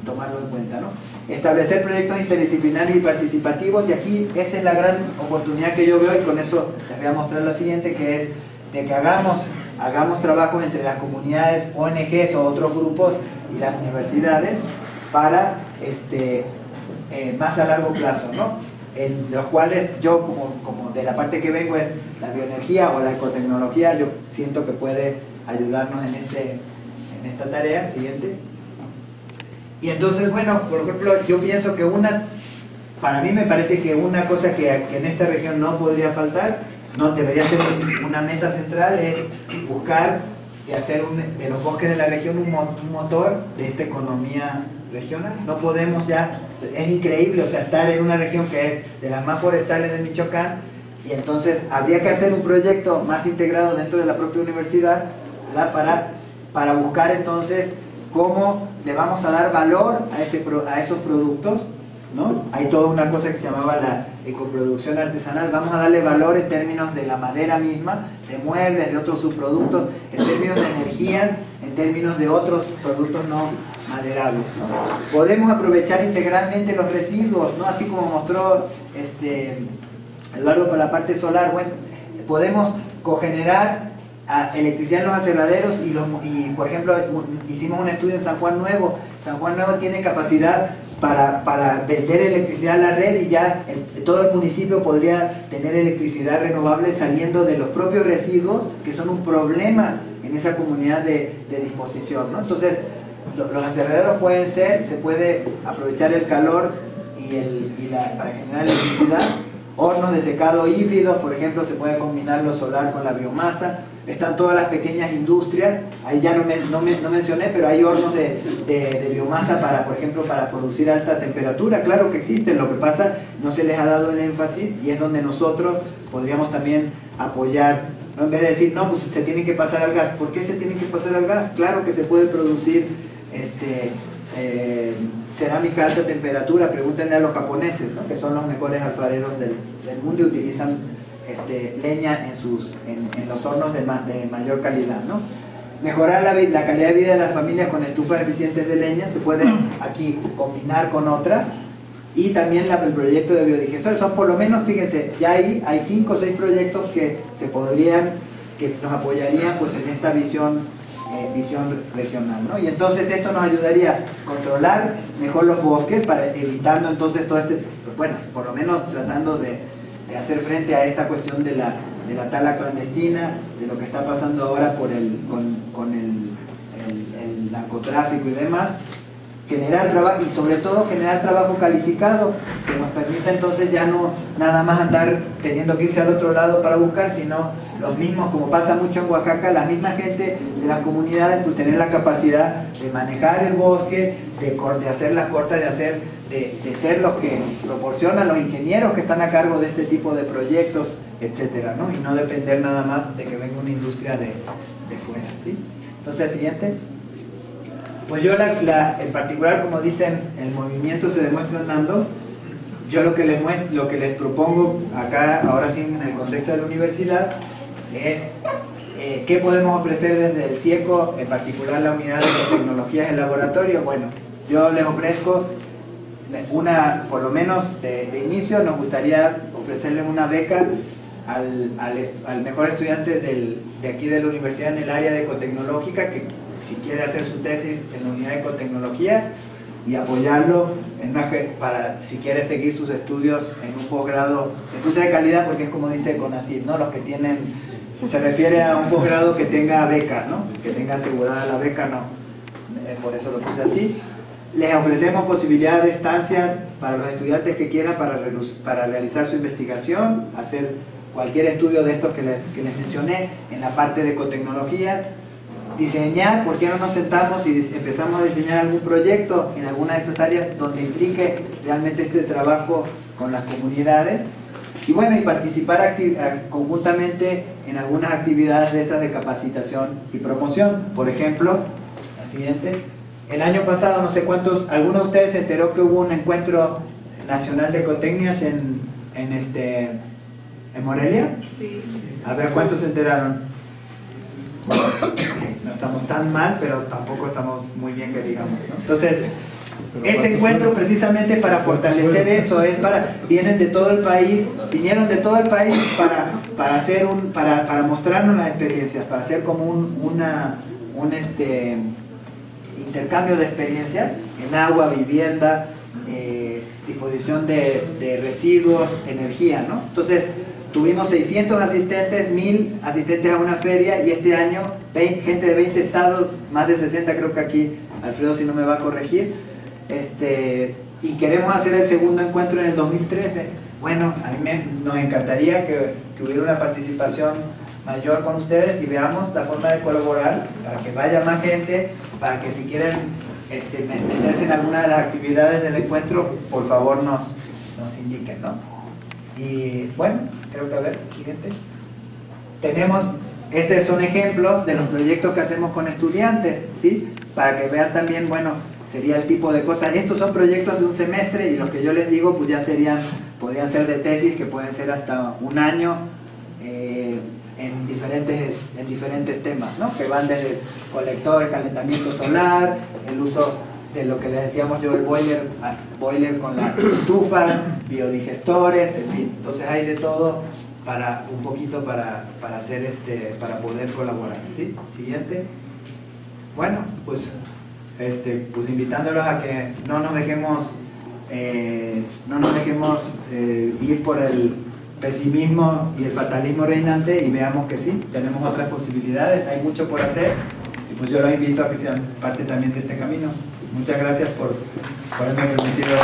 [SPEAKER 4] tomarlo en cuenta, ¿no? Establecer proyectos interdisciplinarios y participativos, y aquí esta es la gran oportunidad que yo veo, y con eso les voy a mostrar la siguiente, que es de que hagamos trabajos entre las comunidades, ONGs o otros grupos y las universidades para más a largo plazo, ¿no? En los cuales yo, como de la parte que vengo es la bioenergía o la ecotecnología, yo siento que puede ayudarnos en esta tarea. Siguiente. Y entonces, bueno, por ejemplo, yo pienso que para mí me parece que una cosa que en esta región no podría faltar, no debería ser una meta central, es buscar y hacer de los bosques de la región un motor de esta economía regional. No podemos ya, es increíble, o sea, estar en una región que es de las más forestales de Michoacán, Y entonces habría que hacer un proyecto más integrado dentro de la propia universidad, ¿verdad? Para buscar entonces cómo le vamos a dar valor a esos productos, ¿no? Hay toda una cosa que se llamaba la ecoproducción artesanal. Vamos a darle valor en términos de la madera misma, de muebles, de otros subproductos, en términos de energía, en términos de otros productos no maderables, ¿no? Podemos aprovechar integralmente los residuos, ¿no? Así como mostró Eduardo para la parte solar. Bueno, podemos cogenerar electricidad en los aserraderos y por ejemplo hicimos un estudio en San Juan Nuevo. San Juan Nuevo tiene capacidad para vender electricidad a la red, y ya todo el municipio podría tener electricidad renovable saliendo de los propios residuos, que son un problema en esa comunidad de disposición, ¿no? Entonces los aserraderos se puede aprovechar el calor para generar electricidad. Hornos de secado híbridos, por ejemplo, se puede combinar lo solar con la biomasa. Están todas las pequeñas industrias, ahí ya no mencioné, pero hay hornos de biomasa por ejemplo, para producir alta temperatura. Claro que existen, lo que pasa, no se les ha dado el énfasis, y es donde nosotros podríamos también apoyar, ¿no? En vez de decir, no, pues se tiene que pasar al gas. ¿Por qué se tiene que pasar al gas? Claro que se puede producir cerámica a alta temperatura. Pregúntenle a los japoneses, ¿no? Que son los mejores alfareros del mundo y utilizan leña en los hornos de mayor calidad, ¿no? Mejorar la calidad de vida de las familias con estufas eficientes de leña, se puede aquí combinar con otras. Y también el proyecto de biodigestores. Son por lo menos, fíjense, ya hay 5 o 6 proyectos que nos apoyarían pues en esta visión regional, ¿no? Y entonces esto nos ayudaría a controlar mejor los bosques, evitando entonces todo bueno, por lo menos tratando de hacer frente a esta cuestión de la tala clandestina, de lo que está pasando ahora con el narcotráfico y demás. Generar trabajo, y sobre todo generar trabajo calificado, que nos permita entonces ya no nada más andar teniendo que irse al otro lado para buscar, sino los mismos, como pasa mucho en Oaxaca, la misma gente de las comunidades, pues tener la capacidad de manejar el bosque, de hacer las cortas, de ser los que proporcionan, los ingenieros que están a cargo de este tipo de proyectos, etcétera, ¿no? Y no depender nada más de que venga una industria de fuera, ¿sí? Entonces, siguiente. Pues yo en particular, como dicen, el movimiento se demuestra andando. Yo lo que les propongo acá, ahora sí en el contexto de la universidad, es qué podemos ofrecer desde el CIECO, en particular la unidad de tecnologías del laboratorio. Bueno, yo les ofrezco por lo menos de inicio, nos gustaría ofrecerles una beca al mejor estudiante de aquí de la universidad en el área de ecotecnológica, que si quiere hacer su tesis en la unidad de ecotecnología, y apoyarlo para si quiere seguir sus estudios en un posgrado de calidad, porque es como dice CONACYT, ¿no? Los que tienen, se refiere a un posgrado que tenga beca, ¿no? Que tenga asegurada la beca, no. Por eso lo puse así. Les ofrecemos posibilidad de estancias para los estudiantes que quieran para realizar su investigación, hacer cualquier estudio de estos que les mencioné en la parte de ecotecnología. Diseñar, ¿por qué no nos sentamos y empezamos a diseñar algún proyecto en alguna de estas áreas donde implique realmente este trabajo con las comunidades? Y bueno, y participar conjuntamente en algunas actividades de estas de capacitación y promoción. Por ejemplo, la siguiente. El año pasado, no sé cuántos, ¿alguno de ustedes se enteró que hubo un encuentro nacional de ecotecnias en Morelia? Sí. A ver, ¿cuántos se enteraron? No estamos tan mal, pero tampoco estamos muy bien, que digamos, ¿no? Entonces, este encuentro precisamente para fortalecer eso, vinieron de todo el país para mostrarnos las experiencias, para hacer como un intercambio de experiencias en agua, vivienda, disposición de residuos, energía, ¿no? Entonces, tuvimos 600 asistentes, 1000 asistentes a una feria, y este año gente de 20 estados, más de 60, creo que aquí Alfredo si no me va a corregir, y queremos hacer el segundo encuentro en el 2013. Bueno, a mí nos encantaría que hubiera una participación mayor con ustedes y veamos la forma de colaborar para que vaya más gente, para que si quieren meterse en alguna de las actividades del encuentro, por favor nos indiquen, ¿no? Y bueno, creo que a ver, siguiente. Tenemos, estos son ejemplos de los proyectos que hacemos con estudiantes, ¿sí? Para que vean también, bueno, sería el tipo de cosas. Estos son proyectos de un semestre y los que yo les digo, pues ya podrían ser de tesis que pueden ser hasta un año en diferentes temas, ¿no? Que van desde el colector, el calentamiento solar, el uso de lo que les decíamos yo, el boiler con las estufas, biodigestores, en fin. Entonces hay de todo para un poquito para hacer para poder colaborar, ¿sí? Siguiente. Bueno, pues invitándolos a que no nos dejemos ir por el pesimismo y el fatalismo reinante y veamos que sí, tenemos otras posibilidades, hay mucho por hacer y pues yo los invito a que sean parte también de este camino. Muchas gracias por haberme permitido.